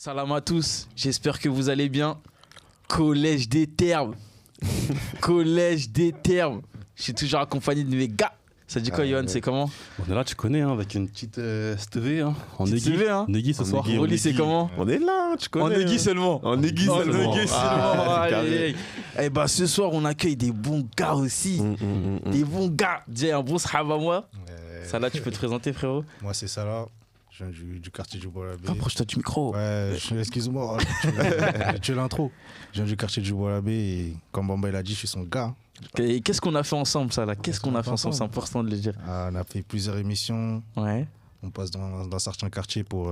Salam à tous, j'espère que vous allez bien. Collège des termes. Collège des termes. Je suis toujours accompagné de mes gars. Ça dit quoi, Yohan, c'est comment? On est là, tu connais, hein, avec une petite STV, hein, en Petite Negui. CV, hein. Negui ce soir. Rolly, c'est comment? On est là, tu connais. En Negui seulement. En Negui En seulement. Negui seulement. Ah, Allez, carré. allez. Eh bah, ce soir, on accueille des bons gars aussi. Des bons gars. Dis un bon sahab à moi. Salah, tu peux te présenter, frérot? Moi, c'est Salah. Je viens du quartier du Bois-l'Abbé. Rapproche-toi du micro. Ouais, excuse-moi, j'ai tué l'intro. Je viens du quartier du Bois-l'Abbé et comme Bamba il a dit, je suis son gars. Et qu'est-ce qu'on a fait ensemble, ça là? Qu'est-ce qu'on a fait ensemble? C'est important de le dire. Ah, on a fait plusieurs émissions. Ouais. On passe dans certains quartiers pour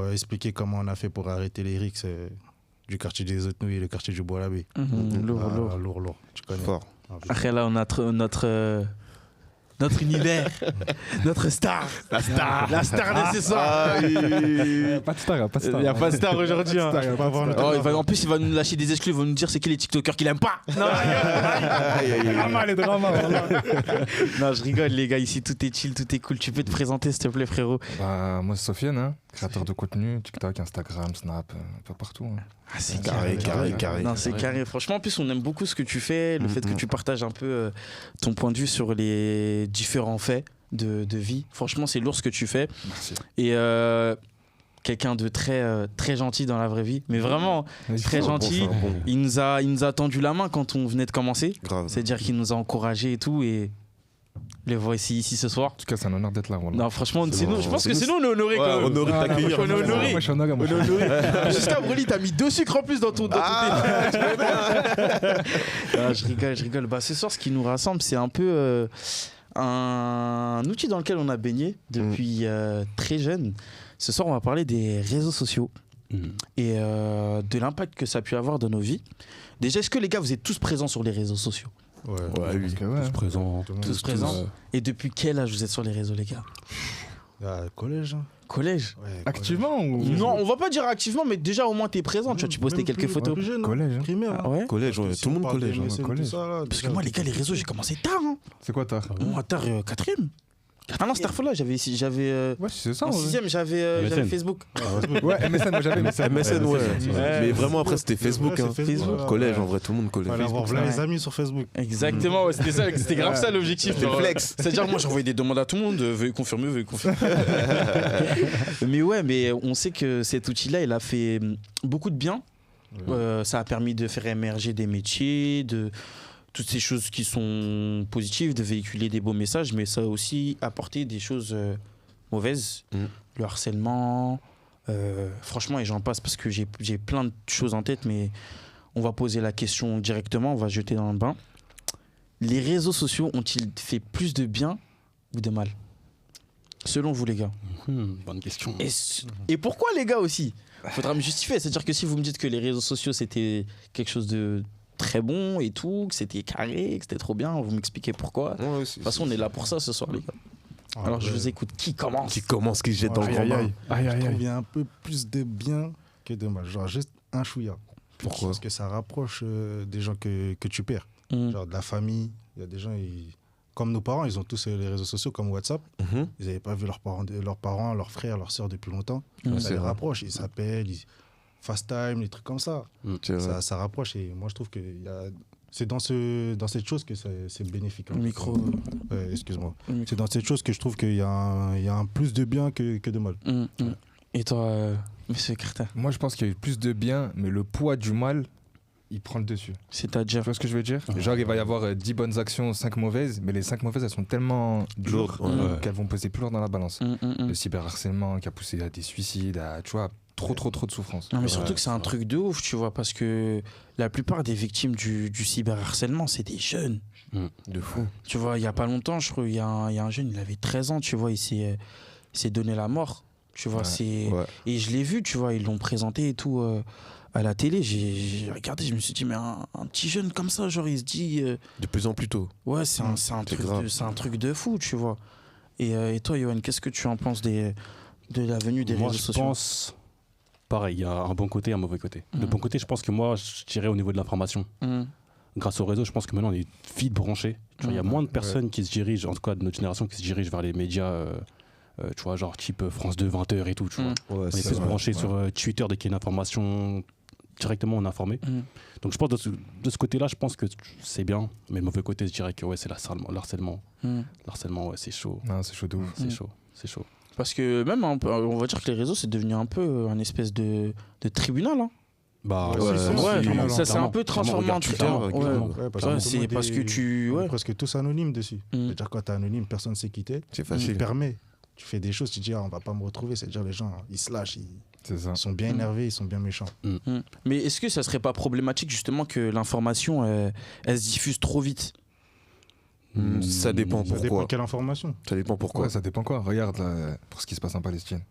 expliquer comment on a fait pour arrêter les rixes du quartier des Hautes-Nouilles et le quartier du Bois-l'Abbé. Lourd, lourd. Lourd. Tu connais. Fort. Ah, putain. Après là, on a notre univers, notre star. La star de ce soir. Pas de star, pas de Il star. n'y a pas de star aujourd'hui. Hein. Il va pas voir le En plus, il va nous lâcher des exclus, il va nous dire c'est qui les TikTokers qu'il aime pas. Non, Les dramas. non, je rigole, les gars. Ici, tout est chill, tout est cool. Tu peux te présenter, s'il te plaît, frérot? Bah, moi, c'est Sofiane, hein, créateur de contenu, TikTok, Instagram, Snap, un peu partout. Hein. Ah, c'est Carré. Non, c'est carré. Franchement, en plus, on aime beaucoup ce que tu fais, le fait que tu partages un peu ton point de vue sur les différents faits de vie. Franchement, c'est lourd ce que tu fais. Merci. Et quelqu'un de très gentil dans la vraie vie, mais vraiment très gentil. Il nous a tendu la main quand on venait de commencer. Grave. C'est-à-dire qu'il nous a encouragés et tout. Et les voici ici ce soir. En tout cas, c'est un honneur d'être là. Voilà. Non, franchement, C'est c'est nous, bon. je pense que c'est nous, on est honorés quand même. Honoré de t'accueillir. on est honoré. Moi, je suis honoré. On est honoré. Jusqu'à Brûlis, t'as mis 2 sucres en plus dans ton. Ah, je rigole. Bah, ce soir, ce qui nous rassemble, c'est un peu un outil dans lequel on a baigné depuis très jeune. Ce soir, on va parler des réseaux sociaux et de l'impact que ça a pu avoir dans nos vies. Déjà, est-ce que les gars, vous êtes tous présents sur les réseaux sociaux? Ouais. Ouais, oui. Parce que, ouais. Tous présents. Tous présents. Et depuis quel âge vous êtes sur les réseaux, les gars? Ah, collège. Hein. Collège? Ouais, Activement ou Non, on va pas dire activement, mais déjà au moins t'es présent. Tu vois, tu postais Même quelques plus- photos. plus jeune, hein. Collège, hein. Primaire. Ah ouais? Collège, ouais. Si Tout le on monde parle collège. de hein. MSN, collège. tout ça, là, Parce que déjà, moi, les gars, les réseaux, j'ai commencé tard. Hein. C'est quoi, tard Moi, tard, 4ème. Ah non, c'était là, j'avais Ouais, c'est ça. en ouais. 6ème, j'avais MSN. Facebook. Ouais, MSN, moi j'avais MSN. MSN, ouais. Mais vraiment, après, c'était Facebook. Ouais, hein. c'est Facebook. Collège, en vrai, tout le monde collège. Fallait avoir Facebook, plein ouais. les amis sur Facebook. Exactement, ouais, c'était grave ça l'objectif. C'était le genre, flex. C'est-à-dire, moi, j'envoyais des demandes à tout le monde, veuillez confirmer. Mais ouais, mais on sait que cet outil-là, il a fait beaucoup de bien. Ça a permis de faire émerger des métiers, de toutes ces choses qui sont positives, de véhiculer des beaux messages, mais ça a aussi apporté des choses mauvaises. Le harcèlement, franchement, et j'en passe parce que j'ai plein de choses en tête, mais on va poser la question directement, on va jeter dans le bain. Les réseaux sociaux ont-ils fait plus de bien ou de mal? Selon vous, les gars. Bonne question. Et pourquoi, les gars, aussi? Faudra me justifier. C'est-à-dire que si vous me dites que les réseaux sociaux, c'était quelque chose de très bon et tout, que c'était carré, que c'était trop bien, vous m'expliquez pourquoi. De toute façon, on est là pour ça ce soir, les gars. Alors, je vous écoute. Qui commence? Qui commence, qui se jette dans le grand bain. Aïe, Je aïe, trouve qu'il aïe. y a un peu plus de bien que de mal. Genre juste un chouïa. Pourquoi? Parce que ça rapproche des gens que tu perds. Genre de la famille. Il y a des gens, comme nos parents, ils ont tous les réseaux sociaux comme WhatsApp. Mhm. Ils n'avaient pas vu leurs parents, leurs frères, leurs sœurs depuis longtemps. Mhm. Ça les rapproche. Ils s'appellent, FaceTime, des trucs comme ça. C'est vrai. Ça rapproche. Et moi, je trouve que c'est dans cette chose que c'est bénéfique. Le micro. Ouais, excuse-moi. Le micro. C'est dans cette chose que je trouve qu'il y a un plus de bien que de mal. Et toi, monsieur Carter? Moi, je pense qu'il y a eu plus de bien, mais le poids du mal, il prend le dessus. Tu C'est-à-dire? vois ce que je veux dire? Genre, il va y avoir 10 bonnes actions, 5 mauvaises, mais les 5 mauvaises, elles sont tellement dures Lourd, qu'elles vont peser plus lourd dans la balance. Le cyberharcèlement qui a poussé à des suicides, à, tu vois, trop de souffrance. Non, mais surtout que c'est un truc de ouf, tu vois, parce que la plupart des victimes du cyberharcèlement, c'est des jeunes. De fou. Tu vois, il y a pas longtemps, je crois, il y a un jeune, il avait 13 ans, tu vois, il s'est donné la mort. Tu vois, Ouais. Et je l'ai vu, tu vois, ils l'ont présenté et tout à la télé. J'ai regardé, je me suis dit, mais un petit jeune comme ça, genre, il se dit, De plus en plus tôt. ouais, c'est un truc de fou, tu vois. Et toi, Yohan, qu'est-ce que tu en penses de la venue des Moi, réseaux je sociaux? pense, pareil, il y a un bon côté et un mauvais côté. Le bon côté, je pense que moi, je dirais au niveau de l'information. Grâce au réseau, je pense que maintenant, on est vite branché. Il y a moins de personnes qui se dirigent, en tout cas de notre génération, qui se dirigent vers les médias tu vois, genre type France 2, 20h et tout, tu vois. Ouais, On c'est est plus ça. branché sur Twitter dès qu'il y a une information, directement on est informé. Donc je pense de ce côté-là, je pense que c'est bien. Mais le mauvais côté, je dirais que ouais, c'est l'harcèlement. L'harcèlement, ouais, c'est chaud. Non, c'est chaud de ouf. C'est chaud. Parce que même, on va dire que les réseaux, c'est devenu un peu un espèce de tribunal. Hein. Bah, ça s'est un peu transformé en tribunal. Parce que tu. On est presque tous anonymes dessus. C'est-à-dire, quand tu es anonyme, personne ne sait qui t'es. C'est Tu facile. permets. Tu fais des choses, tu dis, on va pas me retrouver. C'est-à-dire, les gens, ils se lâchent. Ils sont bien énervés, ils sont bien méchants. Mais est-ce que ça serait pas problématique, justement, que l'information, elle se diffuse trop vite? Ça dépend Ça dépend pourquoi. quelle information. Ça dépend pourquoi. Ouais, ça dépend quoi. Regarde là, pour ce qui se passe en Palestine.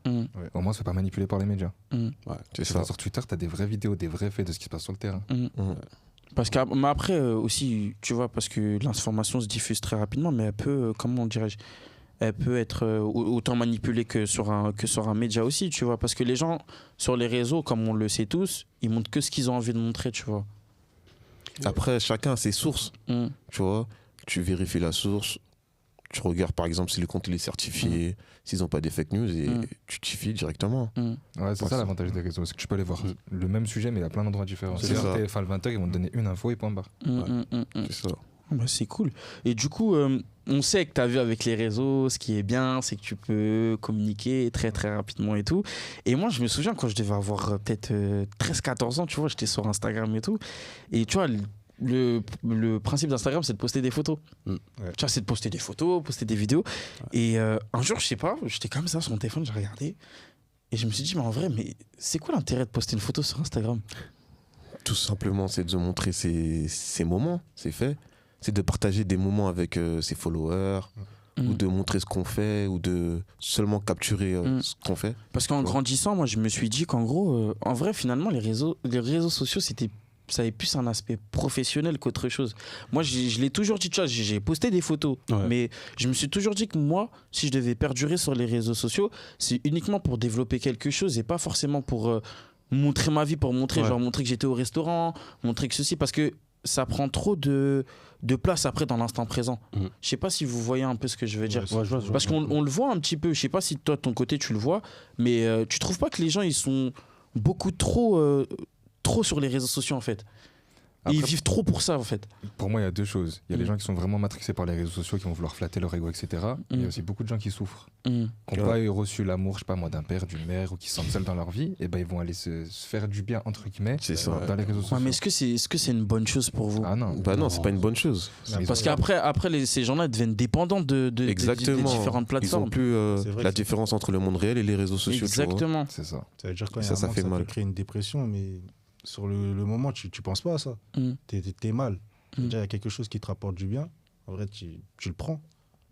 Au moins, c'est pas manipulé par les médias. C'est Tu ça. vas sur Twitter, t'as des vraies vidéos, des vrais faits de ce qui se passe sur le terrain. Parce que, mais après aussi, tu vois, parce que l'information se diffuse très rapidement, mais elle peut, comment dirais-je, elle peut être autant manipulée que sur un média aussi, tu vois. Parce que les gens, sur les réseaux, comme on le sait tous, ils montrent que ce qu'ils ont envie de montrer, tu vois. Après, chacun a ses sources. Tu vois, tu vérifies la source. Tu regardes par exemple si le compte il est certifié, s'ils n'ont pas des fake news et tu t'y fies directement. Ouais, c'est ça l'avantage des réseaux, c'est que tu peux aller voir le même sujet mais à plein d'endroits différents. C'est ça. TF1 le 20h, ils vont te donner une info et point barre. C'est ça. Bah, c'est cool. Et du coup, on sait que tu as vu avec les réseaux, ce qui est bien, c'est que tu peux communiquer très très rapidement et tout. Et moi, je me souviens quand je devais avoir peut-être 13-14 ans, tu vois, j'étais sur Instagram et tout. Et tu vois, le principe d'Instagram, c'est de poster des photos. Tu vois, c'est de poster des photos, poster des vidéos. Et un jour, je sais pas, j'étais comme ça sur mon téléphone, j'ai regardé. Et je me suis dit, mais en vrai, mais c'est quoi l'intérêt de poster une photo sur Instagram? Tout simplement, c'est de montrer ses moments, c'est fait. C'est de partager des moments avec ses followers, ou de montrer ce qu'on fait, ou de seulement capturer ce qu'on fait. Parce qu'en grandissant, moi, je me suis dit qu'en gros, en vrai, finalement, les réseaux sociaux, ça avait plus un aspect professionnel qu'autre chose. Moi, je l'ai toujours dit, tu vois, j'ai posté des photos, mais je me suis toujours dit que moi, si je devais perdurer sur les réseaux sociaux, c'est uniquement pour développer quelque chose et pas forcément pour montrer ma vie, pour montrer, genre montrer que j'étais au restaurant, montrer que ceci, parce que ça prend trop de place après dans l'instant présent. Je sais pas si vous voyez un peu ce que je veux dire. Parce qu'on le voit un petit peu, je sais pas si toi de ton côté tu le vois, mais tu trouves pas que les gens ils sont beaucoup trop sur les réseaux sociaux en fait? Après, ils vivent trop pour ça en fait. Pour moi, il y a deux choses. Il y a les gens qui sont vraiment matrixés par les réseaux sociaux, qui vont vouloir flatter leur ego, etc. Il y a aussi beaucoup de gens qui souffrent, qui n'ont pas reçu l'amour, je sais pas moi, d'un père, d'une mère, ou qui se sentent seuls dans leur vie. Et ben ils vont aller se faire du bien entre guillemets dans les réseaux sociaux. Mais est-ce que c'est une bonne chose pour vous? Ah non. Bah non, c'est pas une bonne chose. Parce qu'après ces gens-là deviennent dépendants des différentes plateformes. Ils ont plus la différence entre le monde réel et les réseaux sociaux. Exactement. C'est ça. Ça veut dire quand ça fait mal. peut créer une dépression, mais sur le moment, tu penses pas à ça. T'es mal. Déjà, il y a quelque chose qui te rapporte du bien. En vrai, tu le prends.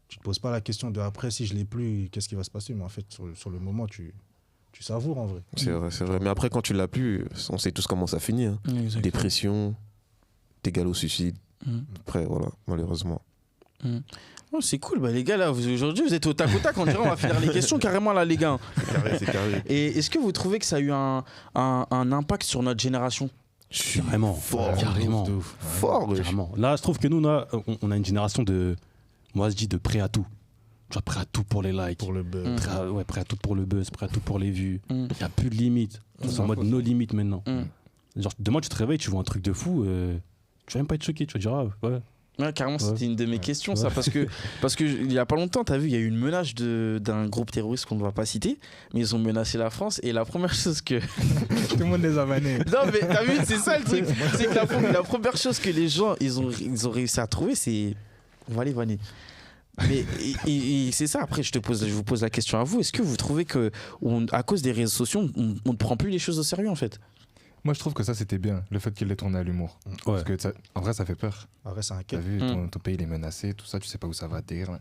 Tu te poses pas la question de après, si je l'ai plus, qu'est-ce qui va se passer? Mais en fait, sur le moment, tu savoures en vrai. C'est vrai. Mais après, quand tu l'as plus, on sait tous comment ça finit. Hein. Dépression, t'égales au suicide. Après, voilà, malheureusement. Oh, c'est cool, bah, les gars, là, aujourd'hui, vous êtes au tac au tac. On dirait on va finir les questions carrément, là, les gars. C'est carré. Et est-ce que vous trouvez que ça a eu un impact sur notre génération? Carrément. Carrément. Fort, carrément. Là, je trouve que nous, on a une génération de. Moi, je dis de prêt à tout. Tu vois, prêt à tout pour les likes. Pour le buzz. Prêt à tout pour le buzz, prêt à tout pour les vues. Il n'y a plus de limites. C'est en mode no limite maintenant. Genre, demain, tu te réveilles, tu vois un truc de fou. Tu vas même pas être choqué. Tu vas dire, ah, ouais. Ouais, carrément, c'était une de mes questions, ça, parce que il y a pas longtemps, t'as vu, il y a eu une menace d'un groupe terroriste qu'on ne va pas citer, mais ils ont menacé la France, et la première chose que... Tout le monde les a vannés. Non, mais t'as vu, c'est ça le truc, c'est que la première chose que les gens, ils ont réussi à trouver, c'est... On va les vanner. Mais c'est ça, après, je vous pose la question à vous, est-ce que vous trouvez que, à cause des réseaux sociaux, on ne prend plus les choses au sérieux, en fait? Moi, je trouve que ça, c'était bien, le fait qu'il l'ait tourné à l'humour. Parce que, en vrai, ça fait peur. En vrai, c'est T'as inquiétant. vu, ton pays, il est menacé, tout ça, tu sais pas où ça va atterrir.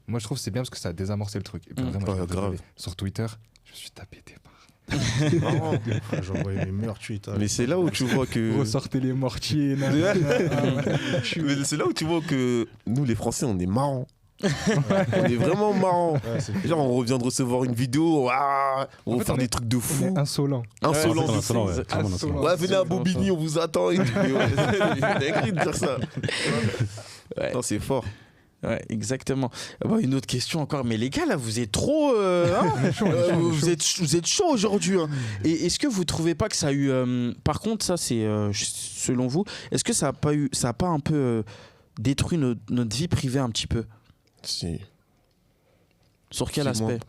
Moi, je trouve que c'est bien parce que ça a désamorcé le truc. Et puis, vraiment, grave. Sur Twitter, je me suis tapé des barres. J'envoyais mes meilleurs tweets. Mais c'est là où tu vois que... Ressortez les mortiers. Mais c'est là où tu vois que nous, les Français, on est marrants. On est vraiment marrants. Genre, on revient de recevoir une vidéo, on va faire des trucs de fou. Insolent. Insolent. Ouais, venez à Bobigny, on vous attend. C'est écrit de dire ça. Non, c'est fort. Ouais, exactement. Bon, une autre question encore, mais les gars, là, vous êtes trop. Vous êtes chaud aujourd'hui. Hein. Et est-ce que vous trouvez pas que ça a eu. Par contre, ça, c'est selon vous, est-ce que ça a pas un peu détruit notre vie privée un petit peu? Si. Sur quel Si, aspect?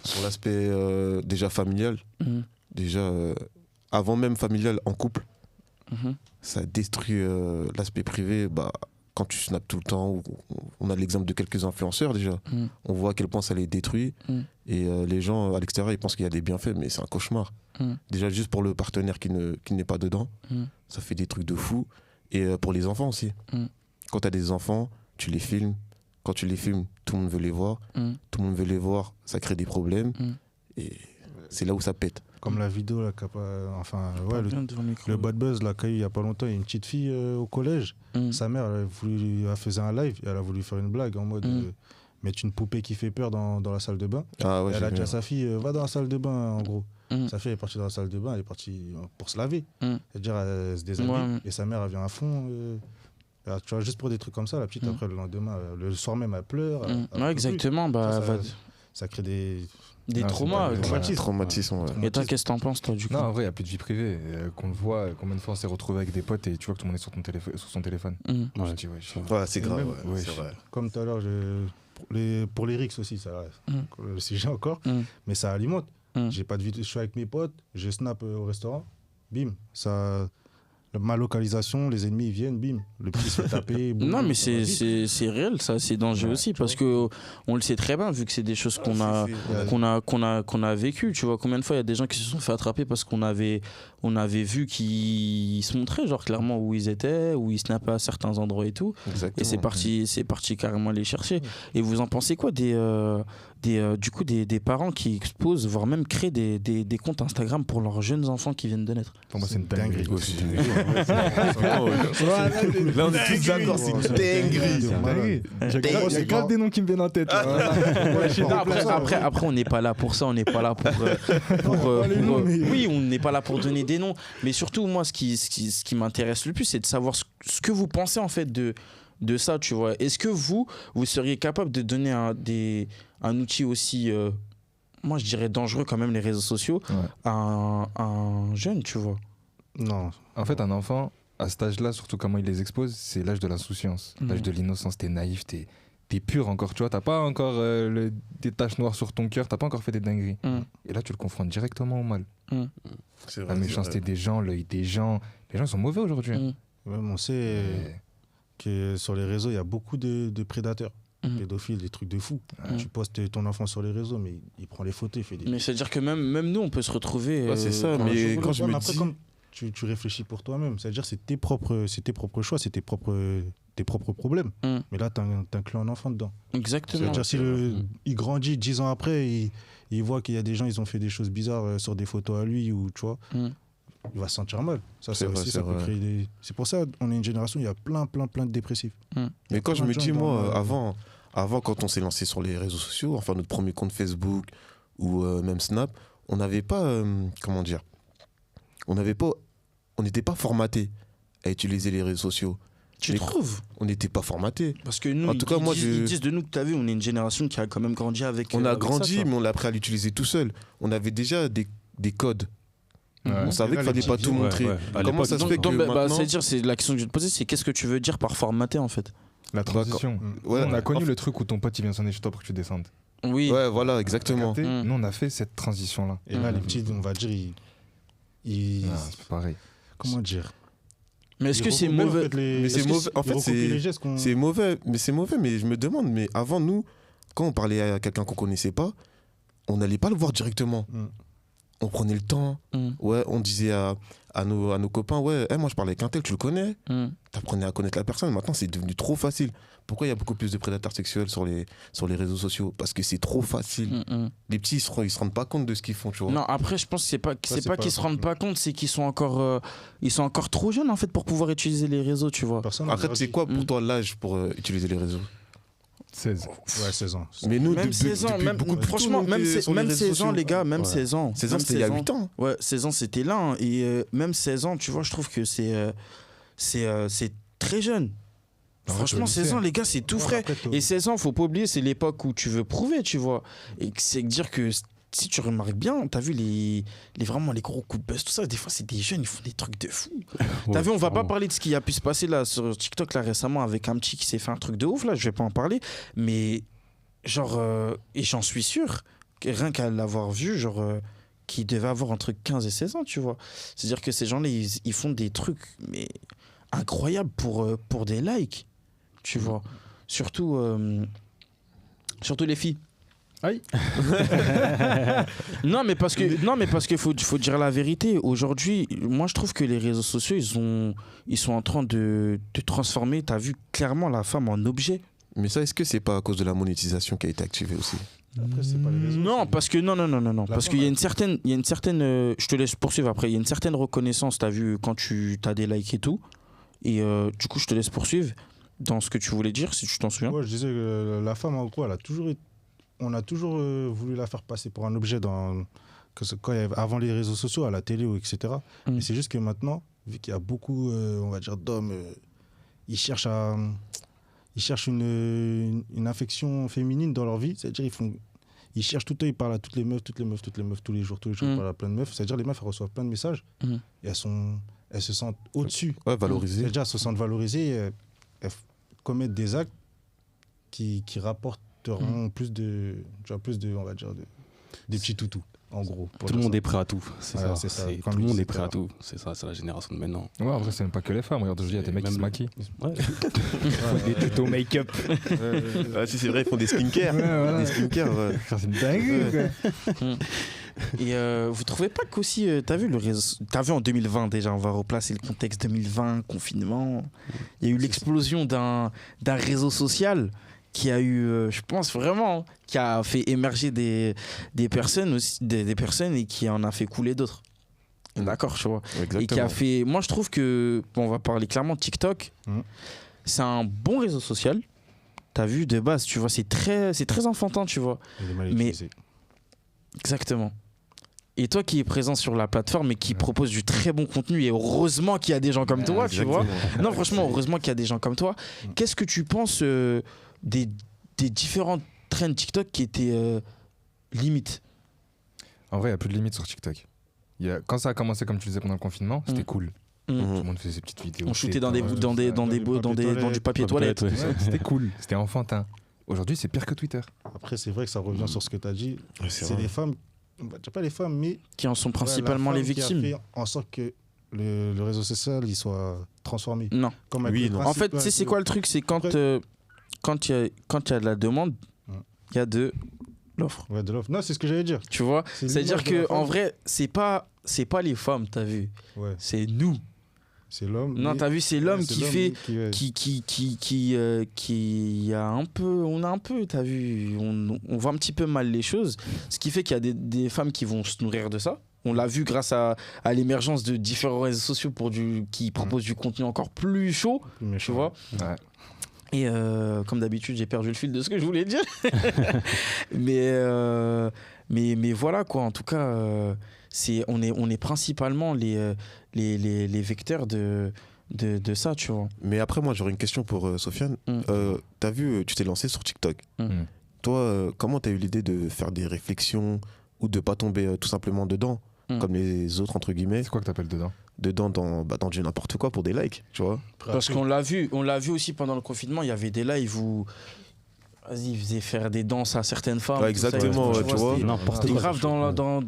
Sur l'aspect déjà familial. Déjà, avant même familial, en couple, ça détruit l'aspect privé. Bah, quand tu snaps tout le temps, on a l'exemple de quelques influenceurs déjà. On voit à quel point ça les détruit. Et les gens à l'extérieur, ils pensent qu'il y a des bienfaits, mais c'est un cauchemar. Déjà, juste pour le partenaire qui n'est pas dedans, ça fait des trucs de fou. Et pour les enfants aussi. Quand tu as des enfants, tu les filmes. Quand tu les filmes, tout le monde veut les voir. Tout le monde veut les voir, ça crée des problèmes. Et c'est là où ça pète. Comme la vidéo, là, enfin, ouais, le bad buzz là, qu'il y a eu il y a pas longtemps, il y a une petite fille au collège. Sa mère, elle faisait un live et elle a voulu faire une blague en mode mettre une poupée qui fait peur dans la salle de bain. Ah ouais, elle a dit à sa fille, va dans la salle de bain, en gros. Sa fille est partie dans la salle de bain, elle est partie pour se laver. C'est-à-dire, elle se déshabille. Et sa mère, elle vient à fond. Tu vois, juste pour des trucs comme ça, la petite, après, le lendemain, le soir même, elle pleure. Ouais, exactement. Bah, ça crée des traumas. Traumatisme. Ouais. Et toi, qu'est-ce que t'en penses, toi, du coup? Non, en vrai, il n'y a plus de vie privée. Qu'on le voit, combien de fois on s'est retrouvé avec des potes et tu vois que tout le monde est sur son téléphone. Ouais, dis, c'est grave. Ouais, c'est vrai. Comme tout à l'heure, pour les Rix aussi, ça, le sujet encore, mais ça alimente. J'ai pas de vie, je suis avec mes potes, je snap au restaurant, bim, ça. Ma localisation, les ennemis ils viennent, bim, le petit se fait taper. Boum, non, mais c'est réel, ça, c'est dangereux aussi, parce que on le sait très bien, vu que c'est des choses qu'on a vécues. Tu vois, combien de fois il y a des gens qui se sont fait attraper parce qu'on avait vu qu'ils se montraient, genre clairement où ils étaient, où ils snappaient à certains endroits et tout. Exactement. Et c'est parti carrément les chercher. Et vous en pensez quoi du coup des parents qui exposent, voire même créent des comptes Instagram pour leurs jeunes enfants qui viennent de naître? Pour moi, c'est une dinguerie aussi. Là, on est tous d'accord, c'est une dinguerie. Il y a grave des noms qui me viennent en tête. Après, on n'est pas là pour ça, on n'est pas là oui, on n'est pas là pour donner des noms, mais surtout moi, ce qui m'intéresse le plus, c'est de savoir ce que vous pensez en fait de ça, tu vois. Est-ce que vous seriez capable de donner un outil aussi, moi je dirais dangereux quand même, les réseaux sociaux, à un jeune, tu vois? Non. En fait, un enfant, à cet âge-là, surtout comment il les expose, c'est l'âge de l'insouciance, l'âge de l'innocence. T'es naïf, t'es pur encore, tu vois. T'as pas encore des taches noires sur ton cœur, t'as pas encore fait des dingueries. Et là, tu le confrontes directement au mal. La méchanceté des gens, l'œil des gens. Les gens sont mauvais aujourd'hui. Ouais, on sait que sur les réseaux, il y a beaucoup de prédateurs. Pédophiles, des trucs de fou. Tu postes ton enfant sur les réseaux, mais il prend les photos, il fait des... Mais c'est-à-dire que même nous, on peut se retrouver... c'est ça, mais quand je me dis... Comme tu réfléchis pour toi-même, c'est-à-dire c'est tes propres choix, c'est tes propres problèmes. Mais là, t'inclus un enfant dedans. Exactement. C'est-à-dire si il grandit 10 ans après, il voit qu'il y a des gens, ils ont fait des choses bizarres sur des photos à lui, ou tu vois... il va se sentir mal. Ça peut créer des... C'est pour ça qu'on est une génération, il y a plein de dépressifs. Mais quand je me dis, moi, avant, quand on s'est lancé sur les réseaux sociaux, enfin notre premier compte Facebook ou même Snap, on n'avait pas, comment dire, on n'était pas formaté à utiliser les réseaux sociaux. Tu trouves? On n'était pas formaté. Parce que nous, ils disent de nous que tu as vu, on est une génération qui a quand même grandi avec... On a avec grandi, ça, mais on l'a appris à l'utiliser tout seul. On avait déjà des codes. On savait qu'il fallait pas tout montrer. Comment ça se fait que maintenant... C'est-à-dire, c'est la question que je vais te poser, c'est qu'est-ce que tu veux dire par formater en fait? La transition. On a connu le truc où ton pote il vient sonner chez toi pour que tu descendes. Oui. Ouais, voilà, exactement. Nous on a fait cette transition là. Et là les petits, on va dire, c'est pareil. Comment dire? Mais est-ce que c'est mauvais? Mais c'est mauvais. En fait, c'est mauvais. Mais c'est mauvais. Mais je me demande. Mais avant nous, quand on parlait à quelqu'un qu'on connaissait pas, on n'allait pas le voir directement. On prenait le temps. Ouais, on disait à nos copains, ouais, moi je parlais avec un tel, tu le connais. T'apprenais à connaître la personne. Maintenant, c'est devenu trop facile. Pourquoi il y a beaucoup plus de prédateurs sexuels sur les réseaux sociaux? Parce que c'est trop facile. Les petits, ils se rendent pas compte de ce qu'ils font, tu vois. Non, après, je pense que c'est pas qu'ils se rendent pas compte, c'est qu'ils sont encore trop jeunes en fait pour pouvoir utiliser les réseaux, tu vois. Après, c'est quoi pour toi l'âge pour utiliser les réseaux? 16. Ouais, 16 ans. Mais nous, même 16 ans, franchement, même 16 ans, les gars, même 16 ans. 16 ans, c'était il y a 8 ans. Ouais, 16 ans, c'était là. Hein, et même 16 ans, tu vois, je trouve que c'est très jeune. Franchement, 16 ans, les gars, c'est tout frais. Et 16 ans, faut pas oublier, c'est l'époque où tu veux prouver, tu vois. Et c'est dire que si tu remarques bien, t'as vu vraiment les gros coups de buzz, tout ça, des fois, c'est des jeunes, ils font des trucs de fou. T'as vu, on va pas parler de ce qui a pu se passer là sur TikTok là récemment avec un petit qui s'est fait un truc de ouf, là, je vais pas en parler. Mais, genre, et j'en suis sûr, rien qu'à l'avoir vu, genre, qui devait avoir entre 15 et 16 ans, tu vois. C'est-à-dire que ces gens-là, ils font des trucs, mais incroyables pour des likes, tu vois. Surtout les filles. Aïe. non mais parce que faut dire la vérité. Aujourd'hui, moi je trouve que les réseaux sociaux ils sont en train de transformer, t'as vu, clairement la femme en objet. Mais ça, est-ce que c'est pas à cause de la monétisation qui a été activée aussi? Après, c'est pas les réseaux. Non, parce que non, parce qu'il y a une certaine, je te laisse poursuivre après. Il y a une certaine reconnaissance, t'as vu, quand tu as des likes et tout. Et du coup, je te laisse poursuivre dans ce que tu voulais dire, si tu t'en souviens. Moi, je disais que la femme, en quoi, on a toujours voulu la faire passer pour un objet avant les réseaux sociaux, à la télé, etc. Mais c'est juste que maintenant, vu qu'il y a beaucoup, on va dire, d'hommes, ils cherchent une affection féminine dans leur vie. C'est-à-dire ils cherchent tout le temps, ils parlent à toutes les meufs, tous les jours, ils parlent à plein de meufs. C'est-à-dire les meufs, elles reçoivent plein de messages et elles se sentent au-dessus. Ouais, valorisées. C'est-à-dire elles se sentent valorisées, elles commettent des actes qui rapporteront plus de, on va dire, des petits toutous, en gros. Tout le monde est prêt à tout. C'est Ouais, ça. c'est ça. Tout le monde est prêt à tout. C'est ça, c'est la génération de maintenant. Ouais, après, c'est même pas que les femmes. Regarde, aujourd'hui, il y a des mecs qui se maquillent. Ouais. Des tutos make-up. Ah, si, c'est vrai, ils font des skincare. voilà. Des skincare, ouais. C'est une dinguerie, quoi. Et vous trouvez pas qu'aussi, t'as vu en 2020 déjà, on va replacer le contexte 2020, confinement, il y a eu l'explosion d'un réseau social qui a eu, je pense vraiment, qui a fait émerger des personnes aussi, des personnes et qui en a fait couler d'autres. D'accord, tu vois. Exactement. Et qui a fait, moi je trouve que, on va parler clairement de TikTok, c'est un bon réseau social. T'as vu, de base, tu vois, c'est très enfantin, tu vois. Il est mal Mais- utilisé. Exactement. Et toi qui es présent sur la plateforme et qui propose du très bon contenu, et heureusement qu'il y a des gens comme toi, tu vois. Non, franchement, heureusement qu'il y a des gens comme toi. Qu'est-ce que tu penses des différents trends TikTok qui étaient limites? En vrai, il n'y a plus de limite sur TikTok. Quand ça a commencé, comme tu disais, pendant le confinement, c'était cool. Tout le monde faisait ses petites vidéos. On shootait dans du papier toilette. Ouais. C'était cool, c'était enfantin. Aujourd'hui, c'est pire que Twitter. Après, c'est vrai que ça revient sur ce que tu as dit. Ouais, c'est vrai. les femmes, on va dire pas les femmes, mais Qui en sont principalement les victimes. Qui a fait en sorte que le réseau social il soit transformé. Non. Comme avec Oui, le non. En fait, principe, tu sais, c'est quoi le truc? C'est quand il y a de la demande, il y a de l'offre. Ouais, de l'offre. Non, c'est ce que j'allais dire. Tu vois? C'est C'est-à-dire l'image de la que femme. en vrai, c'est pas les femmes, t'as vu? Ouais, C'est nous. c'est l'homme. Non, mais- t'as vu, c'est l'homme Ouais, qui l'homme fait. ouais. Qui a un peu, t'as vu, on voit un petit peu mal les choses, ce qui fait qu'il y a des femmes qui vont se nourrir de ça. On l'a vu grâce à l'émergence de différents réseaux sociaux qui proposent du contenu encore plus chaud, Plus méchant. tu vois. Ouais. Et comme d'habitude, j'ai perdu le fil de ce que je voulais dire. mais voilà quoi, en tout cas, on est principalement les vecteurs de ça, tu vois. Mais après, moi, j'aurais une question pour Sofiane. T'as vu, tu t'es lancé sur TikTok. Toi, comment t'as eu l'idée de faire des réflexions ou de pas tomber tout simplement dedans, comme les autres, entre guillemets, C'est quoi que t'appelles dedans? dans du n'importe quoi pour des likes, tu vois? Parce qu'on l'a vu aussi pendant le confinement, il y avait des lives où ils faisaient faire des danses à certaines femmes. Ouais, tout ça, exactement, tu ouais, tu vois. c'était- N'importe C'était quoi. grave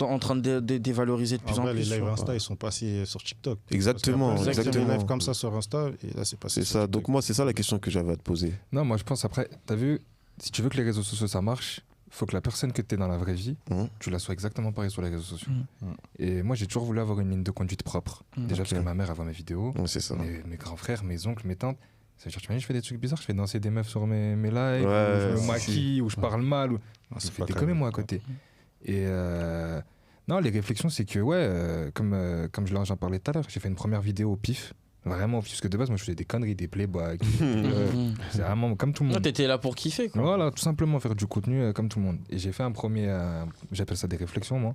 en train de dévaloriser de plus En en vrai, plus. les tu lives vois. Insta, ils sont passés sur TikTok. Exactement, Parce qu'après, ils ont fait exactement. des lives comme ça sur Insta, et là, c'est passé C'est sur ça. TikTok. Donc, moi, c'est ça la question que j'avais à te poser. Non, moi je pense après, t'as vu, si tu veux que les réseaux sociaux ça marche, faut que la personne que t'es dans la vraie vie, tu la sois exactement pareil sur les réseaux sociaux. Et moi j'ai toujours voulu avoir une ligne de conduite propre. Déjà parce que ma mère elle voit mes vidéos, Ouais, c'est ça. mes grands frères, mes oncles, mes tantes. Ça veut dire, tu imagines, je fais des trucs bizarres, je fais danser des meufs sur mes lives, Ouais, ou je me si, maquille, ou je parle mal, ou Non, je c'est fais pas déconner carré. moi à côté. Et non, les réflexions, c'est que, ouais, comme j'en parlais tout à l'heure, j'ai fait une première vidéo au pif. Vraiment, parce que de base, moi je faisais des conneries, des playboys. C'est vraiment comme tout le Non, monde. t'étais là pour kiffer, quoi. Voilà, tout simplement faire du contenu comme tout le monde. Et j'ai fait un premier, j'appelle ça des réflexions, moi.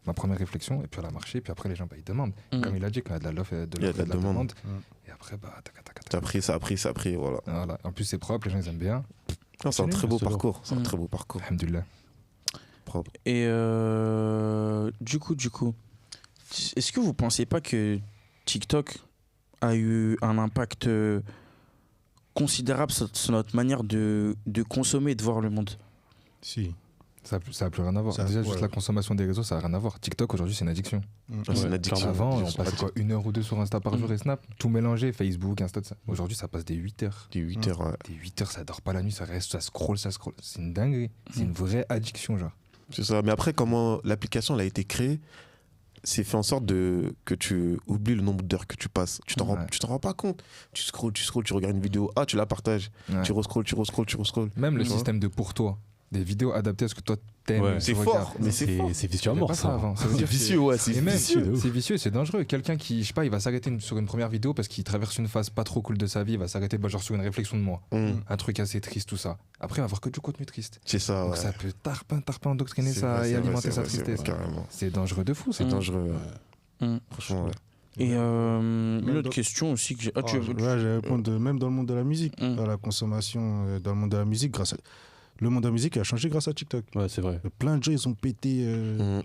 ma première réflexion, et puis elle a marché, puis après les gens, ils demandent. Comme il a dit, quand il y a de la love, Il y a de la demande. Et après, Ça a pris, voilà. Voilà. En plus, c'est propre, les gens, ils aiment bien. Non, c'est un très beau c'est parcours. C'est un très beau parcours. Alhamdoulilah. Propre. Et du coup, est-ce que vous pensez pas que TikTok a eu un impact considérable sur notre manière de consommer et de voir le monde? Si. Ça n'a plus rien à voir. Déjà, juste la consommation des réseaux, ça n'a rien à voir. TikTok, aujourd'hui, c'est une addiction. C'est une addiction. Avant, on passait quoi, 1 heure ou 2 sur Insta par jour et Snap, tout mélangé, Facebook, Insta, tout ça. Aujourd'hui, ça passe des 8 heures. Des 8 heures, ouais. Des 8 heures, ça dort pas la nuit, ça reste, ça scroll. C'est une dinguerie. C'est une vraie addiction, genre. C'est ça. Mais après, comment l'application elle a été créée, c'est fait en sorte que tu oublies le nombre d'heures que tu passes. Tu t'en rends pas compte. Tu scrolles, tu regardes une vidéo, tu la partages. Ouais. Tu rescrolles. Même le Tu vois. système de pour toi, des vidéos adaptées à ce que toi t'aimes. Ouais. C'est tu fort, regardes. mais c'est fort. C'est vicieux à Il y avait mort, pas ça. avant. Ça veut C'est dire vicieux, ouais, c'est Et même, vicieux. de ouf. c'est vicieux, c'est dangereux. Quelqu'un qui, je sais pas, il va s'arrêter sur une première vidéo parce qu'il traverse une phase pas trop cool de sa vie, il va s'arrêter genre sur une réflexion de moi. Un truc assez triste, tout ça. Après, il va avoir que du contenu triste. C'est ça, Donc ouais. ça peut tarpin endoctriner C'est ça vrai, et c'est vrai, alimenter c'est sa vrai, c'est vrai, tristesse. carrément. C'est dangereux de fou, ça. C'est dangereux. Franchement, ouais. Et une autre dans- question aussi que j'ai. Ouais, j'allais répondre, même dans le monde de la musique, à la consommation dans le monde de la musique, le monde de la musique a changé grâce à TikTok. Ouais, c'est vrai. Plein de gens, ils ont pété.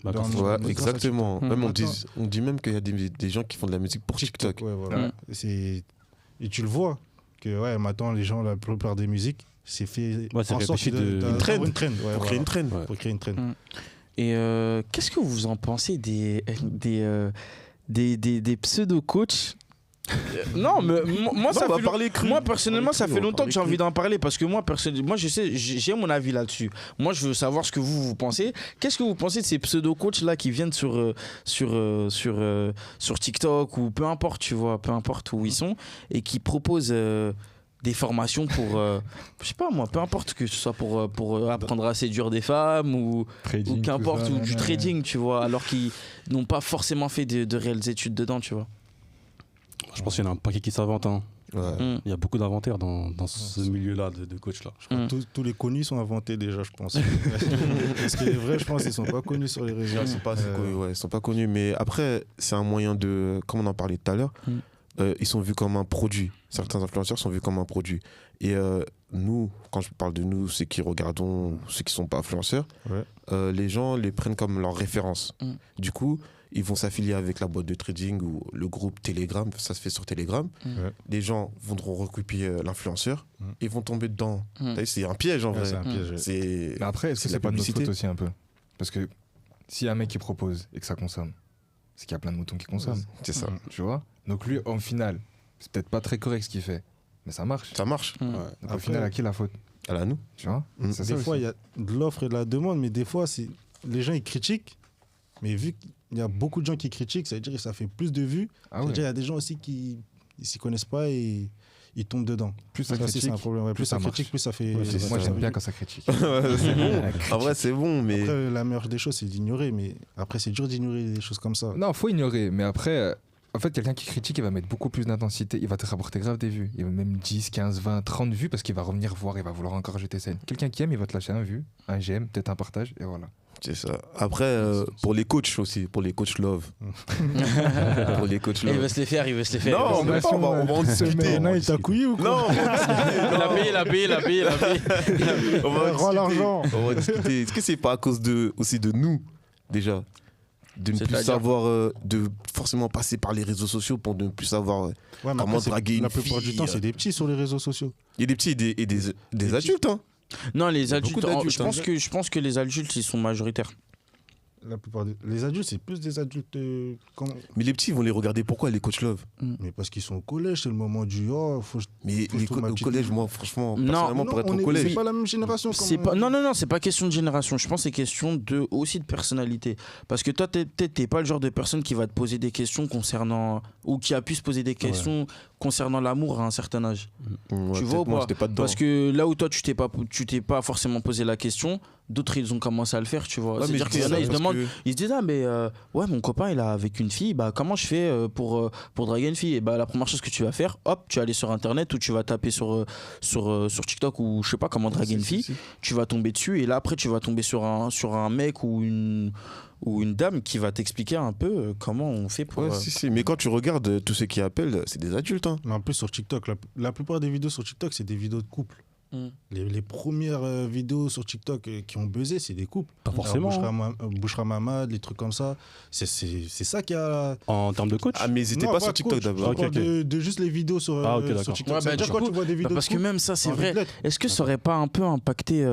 Bah, dans le Ouais, monde grâce à exactement. TikTok. Même Attends. on dit même qu'il y a des gens qui font de la musique pour TikTok. Ouais, voilà. Et tu le vois, que ouais, maintenant, les gens, la plupart des musiques, c'est fait Ouais, c'est en sorte réfléchi de- d'avoir Une trend. une trend. Ouais, Pour créer une voilà. traîne. Ouais. Pour créer une trend. Et qu'est-ce que vous en pensez des pseudo-coachs? Non, mais moi, ça on va fait parler cru. moi personnellement, ça On va fait longtemps parler que j'ai cru. envie d'en parler parce que moi, moi je sais, j'ai mon avis là-dessus. Moi, je veux savoir ce que vous pensez. Qu'est-ce que vous pensez de ces pseudo-coachs là qui viennent sur TikTok ou peu importe, tu vois, peu importe où ils sont et qui proposent des formations pour, je sais pas moi, peu importe que ce soit pour apprendre à séduire des femmes ou qu'importe, ou du trading, tu vois, alors qu'ils n'ont pas forcément fait de réelles études dedans, tu vois. Je pense qu'il y en a un paquet qui s'inventent. Hein. Ouais. Il y a beaucoup d'inventaires dans ce milieu-là de coach-là. Tous les connus sont inventés déjà, je pense. Parce que les vrais, je pense, ils sont pas connus sur les réseaux. Ils sont pas assez connus, ouais, ils sont pas connus. Mais après, c'est un moyen de, comme on en parlait tout à l'heure, ils sont vus comme un produit. Certains influenceurs sont vus comme un produit. Et nous, quand je parle de nous, ceux qui regardons, ceux qui sont pas influenceurs, les gens les prennent comme leur référence. Du coup, ils vont s'affilier avec la boîte de trading ou le groupe Telegram, ça se fait sur Telegram. Les gens voudront recopier l'influenceur, ils vont tomber dedans. C'est un piège en vrai. C'est un piège. Mais après, est-ce que c'est c'est la pas de notre publicité. faute aussi un peu? Parce que s'il y a un mec qui propose et que ça consomme, c'est qu'il y a plein de moutons qui consomment. C'est ça. Tu vois? Donc lui, au final, c'est peut-être pas très correct ce qu'il fait, mais ça marche. Ça marche. Donc au final, à qui la faute? À la nous. Tu vois? C'est Des ça fois, aussi. il y a de l'offre et de la demande, mais des fois, les gens, ils critiquent. Mais vu qu'il y a beaucoup de gens qui critiquent, ça veut dire que ça fait plus de vues. Ah Ça veut ouais. dire qu'il y a des gens aussi qui ne s'y connaissent pas et ils tombent dedans. Plus ça Ça aussi, c'est un critique, problème. Ouais, plus ça marche. critique, plus ça fait. c'est Moi, ça. j'aime bien quand ça critique. C'est bon. En vrai, c'est bon, mais. Après, la meilleure des choses, c'est d'ignorer. Mais après, c'est dur d'ignorer des choses comme ça. Non, faut ignorer. Mais après, en fait, quelqu'un qui critique, il va mettre beaucoup plus d'intensité. Il va te rapporter grave des vues. Il va même 10, 15, 20, 30 vues parce qu'il va revenir voir. Il va vouloir encore jeter scène. Quelqu'un qui aime, il va te lâcher un vue, un j'aime, peut-être un partage. Et voilà. C'est ça. Après, pour les coachs aussi, pour les coachs love. Pour les coachs Il love. veut se les faire, il veut se les faire. Non, même pas, on va en discuter. Non, il t'a couillé ou quoi? Non, on va discuter. Il a payé. On va Rends discuter. l'argent. On va discuter. Est-ce que c'est pas à cause aussi de nous, déjà, de ne plus C'est-à-dire savoir, de forcément passer par les réseaux sociaux pour ne plus savoir. Ouais, mais Comment après, draguer une la plupart fille, du temps, c'est des petits sur les réseaux sociaux. Il y a des petits et des adultes, hein. Non, les adultes, beaucoup d'adultes, je pense que les adultes, ils sont majoritaires. La plupart les adultes, c'est plus des adultes. Mais les petits, ils vont les regarder pourquoi, les coachs love? Mais parce qu'ils sont au collège, c'est le moment du. Oh, faut. Mais Faut que je trouve ma au petite collège, fille. moi, franchement, Non. personnellement, pour être au collège. C'est pas la même génération. C'est pas, non, c'est pas question de génération. Je pense que c'est question aussi de personnalité. Parce que toi, t'es pas le genre de personne qui va te poser des questions concernant. Ou qui a pu se poser des questions concernant l'amour à un certain âge. Ouais, Tu vois ou moi, pas j'étais pas dedans. Parce que là où toi, tu t'es pas forcément posé la question, d'autres, ils ont commencé à le faire, tu vois. Ouais, mais C'est-à-dire je qu'il y en dis a, ça ils se parce demandent, que- ils se disent, ah, mais ouais, mon copain, il a avec une fille, bah, comment je fais pour draguer une fille? Et bah, la première chose que tu vas faire, hop, tu vas aller sur Internet ou tu vas taper sur TikTok ou je sais pas comment draguer une fille, tu vas tomber dessus et là, après, tu vas tomber sur un mec ou une dame qui va t'expliquer un peu comment on fait pour. Ouais, si. Mais quand tu regardes tous ceux qui appellent, c'est des adultes. Hein. Mais en plus, sur TikTok, la plupart des vidéos sur TikTok, c'est des vidéos de couple. Les premières vidéos sur TikTok qui ont buzzé, c'est des couples. Pas forcément. Bouchra Mamad, les trucs comme ça. C'est ça qui a. En termes de coach. Ah, mais ils étaient Non, pas sur de TikTok coach, d'abord. je parle de juste les vidéos sur, Ah, ok, sur d'accord. TikTok. Ouais, Ça veut bah, dire du quand coup, tu vois des vidéos parce de que couple, même ça, c'est en vrai. replay, Est-ce que ça aurait pas un peu impacté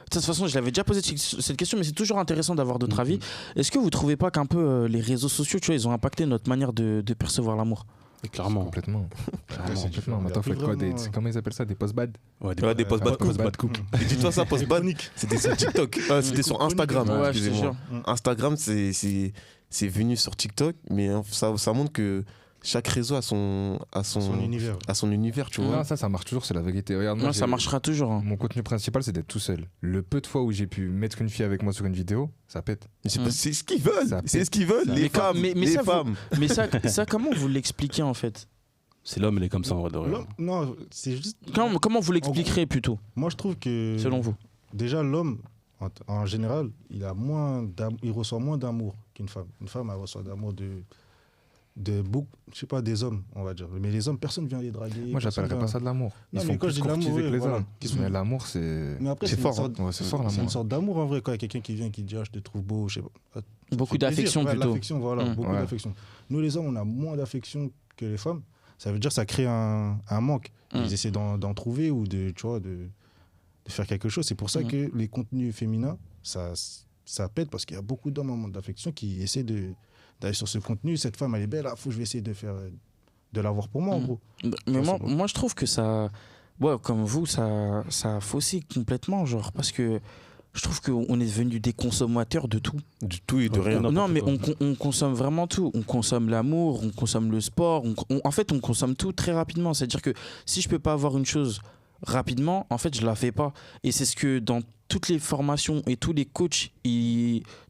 de toute façon, je l'avais déjà posé cette question, mais c'est toujours intéressant d'avoir d'autres avis. Est-ce que vous trouvez pas qu'un peu les réseaux sociaux, tu vois, ils ont impacté notre manière de percevoir l'amour? Clairement. Complètement. c'est différent. Maintenant, Il y a faites quoi plus vraiment, comment ils appellent ça? Des post-bad? Ouais, des posts bad Post-bad couple. Et dis-toi ça, post bad, c'était sur TikTok. C'était sur Instagram, Ouais, je te excusez-moi. jure. Instagram, c'est venu sur TikTok, mais ça montre que chaque réseau a son univers. a son univers, tu vois. Non, ça marche toujours, c'est la vérité. Regarde, moi, Non, ça marchera toujours. Hein. Mon contenu principal, c'est d'être tout seul. Le peu de fois où j'ai pu mettre une fille avec moi sur une vidéo, ça pète. Mais c'est ce qu'ils veulent, Ça c'est pète. ce qu'ils veulent, les Mais quand- femmes, mais les ça, femmes. Mais ça, comment vous l'expliquez en fait? C'est l'homme, il est comme ça en vrai de vrai. Non, c'est juste. Comment vous l'expliquerez plutôt, Moi, je trouve que. selon vous? Déjà, l'homme, en général, il reçoit moins d'amour qu'une femme. Une femme, elle reçoit d'amour de beaucoup, je sais pas, des hommes, on va dire. Mais les hommes, personne vient les draguer. Moi, j'appellerais pas ça de l'amour. Ils Non, sont mais quand plus je dis de l'amour, courtisés que oui, les voilà. hommes. Mais l'amour, c'est. Mais après, C'est c'est fort, une sorte, Ouais, c'est fort, c'est une l'amour. sorte d'amour en vrai. Quand il y a quelqu'un qui vient qui dit, ah, je te trouve beau, je sais pas. Beaucoup fait plaisir. d'affection Ouais, plutôt. L'affection, voilà, beaucoup Ouais. d'affection. Nous, les hommes, on a moins d'affection que les femmes. Ça veut dire que ça crée un manque. Ils essaient d'en trouver ou de faire quelque chose. C'est pour ça que les contenus féminins, ça pète parce qu'il y a beaucoup d'hommes en manque d'affection qui essaient d'aller sur ce contenu. Cette femme, elle est belle, faut que je vais essayer de l'avoir pour moi, en gros. Mais Ça, moi, je trouve que ça, ouais, comme vous, ça a faussé complètement, genre, parce que je trouve qu'on est devenus des consommateurs de tout. Du tout et de rien. Non, mais on consomme vraiment tout. On consomme l'amour, on consomme le sport. En fait, on consomme tout très rapidement. C'est-à-dire que si je peux pas avoir une chose rapidement, en fait, je la fais pas. Et c'est ce que dans toutes les formations et tous les coachs,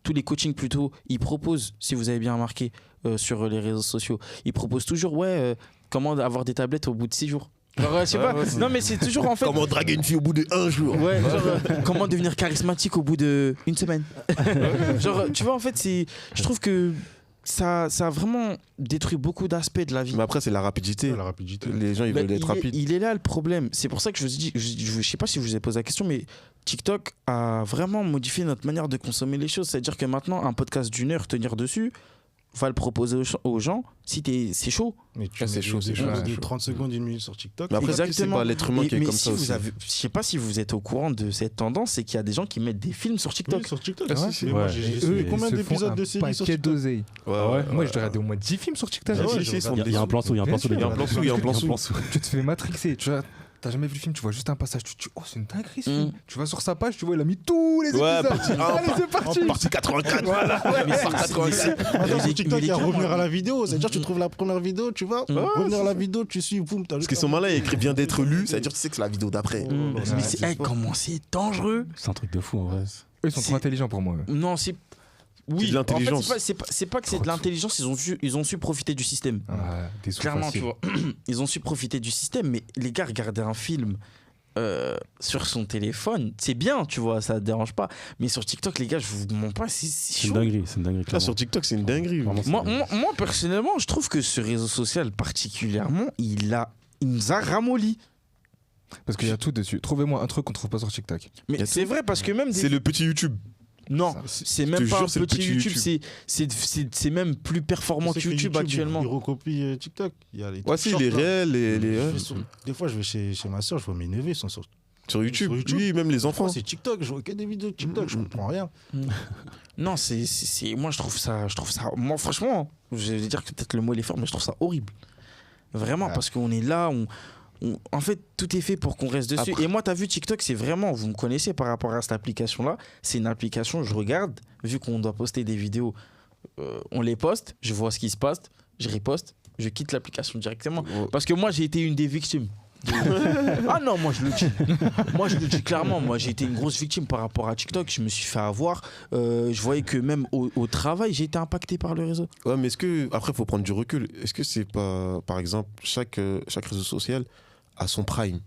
tous les coachings plutôt, ils proposent, si vous avez bien remarqué sur les réseaux sociaux, ils proposent toujours, comment avoir des tablettes au bout de 6 jours. Genre, je sais pas. Non, mais c'est toujours en fait. Comment draguer une fille au bout de 1 jour. Ouais, genre, comment devenir charismatique au bout d'une semaine. Genre, tu vois, en fait, je trouve que ça a vraiment détruit beaucoup d'aspects de la vie. Mais après, c'est la rapidité. La rapidité. Les gens, ils veulent être rapides. Il est là le problème. C'est pour ça que je vous dis, je sais pas si je vous ai posé la question, mais TikTok a vraiment modifié notre manière de consommer les choses. C'est-à-dire que maintenant, un podcast d'une heure, tenir dessus, va le proposer aux gens si c'est chaud. Mais tu c'est mets chaud, des c'est vidéos chaud, de c'est chaud. 30 secondes, 1 minute sur TikTok. Mais après, c'est Exactement. pas l'être humain qui est mais comme si ça vous aussi. je sais pas si vous êtes au courant de cette tendance, c'est qu'il y a des gens qui mettent des films sur TikTok. Oui, sur TikTok. Ah, Ouais. si, si. Mais moi, Ouais. j'ai Et suivi eux, combien ils se d'épisodes font de un séries sur paquet TikTok? d'oseille. Moi, je dois regarder au moins 10 films sur TikTok. Ah, Ouais, si, si, ils sont Il y a un plan sous, il y a un plan sous. Bien les sûr, gars. Il y a un plan sous, il y a un plan sous. Tu te fais matrixer. T'as jamais vu le film, tu vois juste un passage, tu te dis, oh, c'est une dinguerie ce film. Tu vas sur sa page, tu vois, il a mis tous les Ouais, épisodes. partie Allez, c'est parti. Partie 84. Voilà. Mais c'est- Par 87. Attends, sur TikTok, il y a les gars, revenir moi- à la vidéo. C'est-à-dire, tu trouves la première vidéo, tu vois, revenir à la vidéo, tu suis, boum, t'as Parce qu'ils sont malins, ils écrivent bien d'être lu, ça veut dire que tu sais que c'est la vidéo d'après. Mais comment c'est dangereux. C'est un truc de fou en vrai. Eux, ils sont trop intelligents pour moi. Non, c'est. Oui, C'est de l'intelligence. En fait, c'est pas que c'est de l'intelligence, ils ont su profiter du système. Des sous Clairement, faciles. tu vois. Ils ont su profiter du système, mais les gars, regarder un film sur son téléphone, c'est bien, tu vois, ça dérange pas. Mais sur TikTok, les gars, je vous mens pas, c'est C'est une chaud. dinguerie, c'est une dinguerie. Là, clairement. sur TikTok, c'est une dinguerie. Vraiment, c'est- Moi, personnellement, je trouve que ce réseau social, particulièrement, il nous a ramolli. Parce qu'il y a tout dessus. Trouvez-moi un truc qu'on trouve pas sur TikTok. Mais Y a c'est vrai, parce que même. C'est le petit YouTube. Non, c'est même te pas jure, un c'est le petit petit YouTube, c'est même plus performant que YouTube actuellement. Il recopie TikTok. Il y a les Ouais, si, shorts, les là. réels, Des fois, je vais chez ma soeur, je vois mes neveux, ils sont sur. sur YouTube. Sur YouTube. Oui, même les enfants. C'est TikTok, je vois que des vidéos de TikTok, je comprends rien. Non, moi je trouve ça, moi franchement, je vais dire que peut-être le mot il est fort, mais je trouve ça horrible. Vraiment, parce qu'on est là, en fait, tout est fait pour qu'on reste dessus. Après- Et moi, t'as vu TikTok, c'est vraiment, vous me connaissez par rapport à cette application-là, c'est une application, je regarde, vu qu'on doit poster des vidéos, on les poste, je vois ce qui se passe, je riposte, je quitte l'application directement. Ouais. Parce que moi, j'ai été une des victimes. Ah non, moi je le dis. Moi je le dis clairement. Moi j'ai été une grosse victime par rapport à TikTok. Je me suis fait avoir. Je voyais que même au travail, j'ai été impacté par le réseau. Ouais, mais est-ce que, après, il faut prendre du recul. Est-ce que c'est pas, par exemple, chaque réseau social a son prime?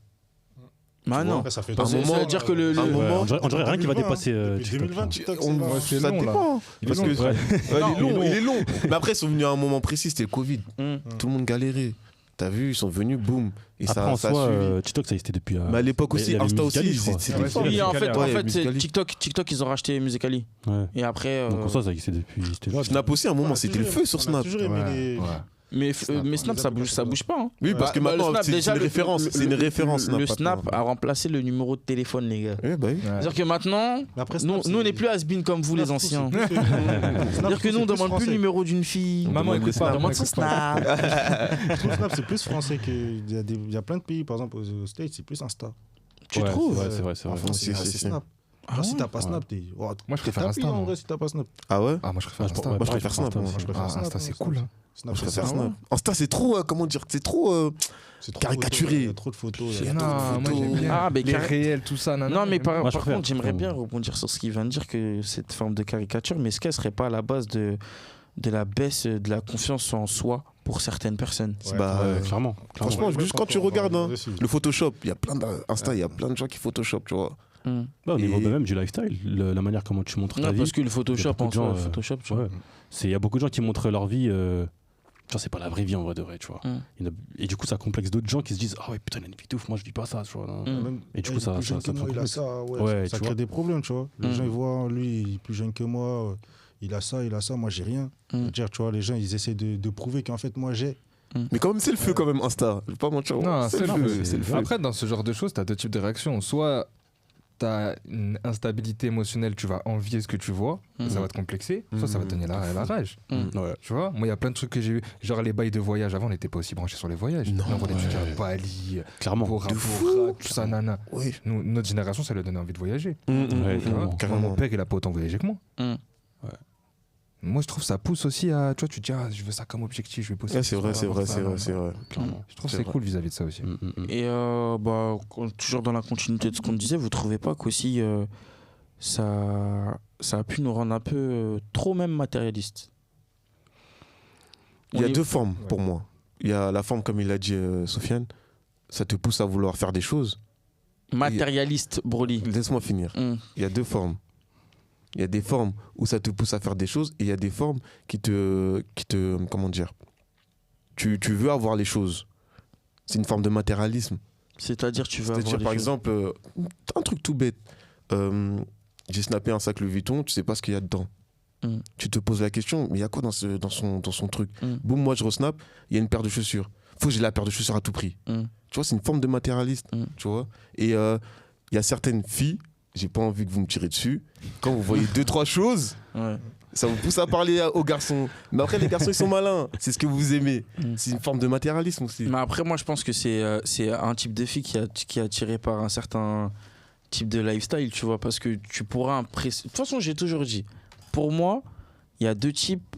Bah non. Après, ça fait Par deux moment, ans, c'est-à-dire que le- un le- moment, On dirait rien qui va 2020, dépasser depuis TikTok. 2020, TikTok, on- Ouais, c'est ça long, là. dépend. Il est Parce long, que- ouais. Ouais, il est long. Mais après, ils sont venus à un moment précis, c'était le Covid. Mm. Tout le monde galérait. T'as vu, ils sont venus, boum. Et Après, ça, en ça a soi, suivi. TikTok, ça existait depuis. Mais à l'époque il y aussi, avait Insta Musical.ly, aussi, je crois. c'était Ouais, fort. c'est Oui, en fait, Musical.ly, ouais, c'est Musical.ly. TikTok, ils ont racheté Musical.ly. Ouais. Et après. Donc en soi, ça existait depuis. C'était là. Snap aussi, à un moment, c'était le feu sur Snap. toujours aimé les. Ouais. Mais Snap, Snap, ça bouge pas. Hein. Oui, parce que Bah, le maintenant, Snap, c'est déjà, une référence. C'est une référence. Le Snap, Snap maintenant. a remplacé le numéro de téléphone, les gars. Ouais, bah oui. Ouais. C'est-à-dire que maintenant, Mais après, nous, Snap, on n'est c'est- plus has-been comme vous, les Snap, anciens. c'est plus- Snap, C'est-à-dire que nous, on c'est plus demande plus le français. numéro d'une fille. Maman, on écoute pas, demande maman, son écoute pas. Snap. Je trouve Snap, c'est plus français que. Il y a plein de pays, par exemple, aux States, c'est plus Insta. Tu Ouais, trouves? Ouais, c'est vrai, c'est En vrai. France, Si, c'est si, si. Snap. Ah Genre, si ouais t'as pas Snap, t'es. Moi, je t'es préfère tapis, Insta, en moi. vrai, si t'as pas Snap. Ah ouais? Ah, moi, je préfère Ouais, Insta. Moi, je préfère Snap. Insta Moi, aussi. je préfère Ah, Snap. Insta, c'est cool. hein. Snap, Je c'est préfère ça. Snap. Insta, c'est trop, comment dire, c'est trop. C'est trop Caricaturé. Il y a trop de photos. il y a Non, trop de moi, photos. j'aime bien. Ah, mais Les carré- réels, tout ça. Non, mais par Moi, je préfère. contre, j'aimerais bien rebondir sur ce qu'il vient de dire, que cette forme de caricature, mais est-ce qu'elle serait pas à la base de la baisse de la confiance en soi pour certaines personnes? Bah, Ouais, clairement. franchement, juste quand tu on va regardes, hein, dessus. le Photoshop, il y a plein d'Insta, il y a plein de gens qui Photoshop, tu vois. Au niveau Et- même du lifestyle, la manière comment tu montres ta Non, vie. parce que le Photoshop, beaucoup en de soi, gens, le Photoshop, tu vois. Ouais. Il y a beaucoup de gens qui montrent leur vie. Genre, c'est pas la vraie vie en vrai de vrai, tu vois. Et du coup, ça complexe d'autres gens qui se disent ah ouais, putain, il a une vie de ouf, moi je vis pas ça, tu vois. Même- Et du il coup, est ça- plus jeune ça que te moi, il a complexe. ça, ouais, Ouais, ça tu crée vois. des problèmes, tu vois. Les gens, ils voient, lui, il est plus jeune que moi, il a ça, moi, j'ai rien. C'est-à-dire, tu vois, les gens, ils essaient de prouver qu'en fait, moi, j'ai. Mais quand même, c'est le feu, quand même, Insta. Je vais pas mentir. Non, c'est le feu. C'est le feu. Après, dans ce genre de choses, tu as deux types de réactions. Soit tu as une instabilité émotionnelle, tu vas envier ce que tu vois, et ça va te complexer. Soit ça va te donner la rage. Ouais. Tu vois, moi, il y a plein de trucs que j'ai vu. Genre les bails de voyage. Avant, on n'était pas aussi branchés sur les voyages. Non, Là, on voit des trucs ouais. à Bali, Clairement. Bora de Bora, fou. tout ça, nana. Oui. Nous, notre génération, ça lui a donné envie de voyager. Ouais, Tu vois carrément. Moi, Carrément. mon père, il a pas autant voyagé que moi. Ouais. Moi, je trouve ça pousse aussi à. Tu vois, tu te dis, ah, je veux ça comme objectif, je vais bosser. Ouais, c'est vrai, pour c'est avoir vrai, ça, c'est vrai, nanana. c'est vrai. Clairement. Je trouve C'est c'est vrai. cool vis-à-vis de ça aussi. Et toujours dans la continuité de ce qu'on disait, vous trouvez pas qu'aussi ça a pu nous rendre un peu trop même matérialistes? Il y a On est- deux formes pour moi. Il y a la forme, comme il a dit Sofiane, ça te pousse à vouloir faire des choses. Matérialistes, Broly. Laisse-moi finir. Il y a deux formes. Il y a des formes où ça te pousse à faire des choses et il y a des formes qui te comment dire, tu veux avoir les choses. C'est une forme de matérialisme. C'est-à-dire, tu veux avoir C'est-à-dire, les par choses. exemple, un truc tout bête. J'ai snappé un sac Louis Vuitton, tu sais pas ce qu'il y a dedans. Tu te poses la question, mais il y a quoi dans son truc? Boum, moi je resnap, il y a une paire de chaussures. Faut que j'ai la paire de chaussures à tout prix. Tu vois, c'est une forme de matérialiste. Tu vois. Et il y a certaines filles, j'ai pas envie que vous me tirez dessus, quand vous voyez deux, trois choses, Ouais. ça vous pousse à parler aux garçons. Mais après, les garçons, ils sont malins. C'est ce que vous aimez. C'est une forme de matérialisme aussi. Mais après, moi, je pense que c'est un type de fille qui est attiré par un certain type de lifestyle, tu vois, parce que tu pourras impressionner. De toute façon, j'ai toujours dit, pour moi, il y a deux types.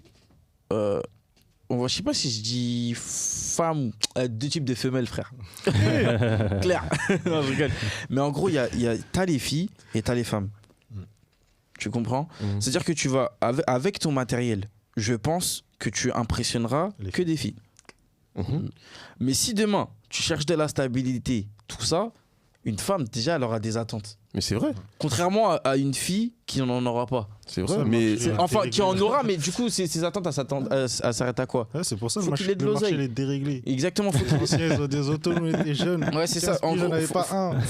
Je sais pas si je dis femme, deux types de femelles, frère. Claire. Non, je rigole. Mais en gros, t'as les filles et t'as les femmes. Tu comprends? C'est-à-dire que tu vas, avec ton matériel, je pense que tu impressionneras Les que des filles. Mais si demain, tu cherches de la stabilité, tout ça, une femme, déjà, elle aura des attentes. Mais c'est vrai. Contrairement à une fille qui n'en aura pas. C'est Ça vrai. Mais marche. Enfin, qui en aura, mais du coup, ses attentes, elles s'arrêtent à quoi? Ouais, c'est pour ça que Faut le qu'il marché, ait de le marché l'oseille. il est déréglé. Exactement, faut Les anciens, ils ont des autos, nous, on était jeunes. Ouais, c'est ça. 15 En piges, j'en gros, avais pas un.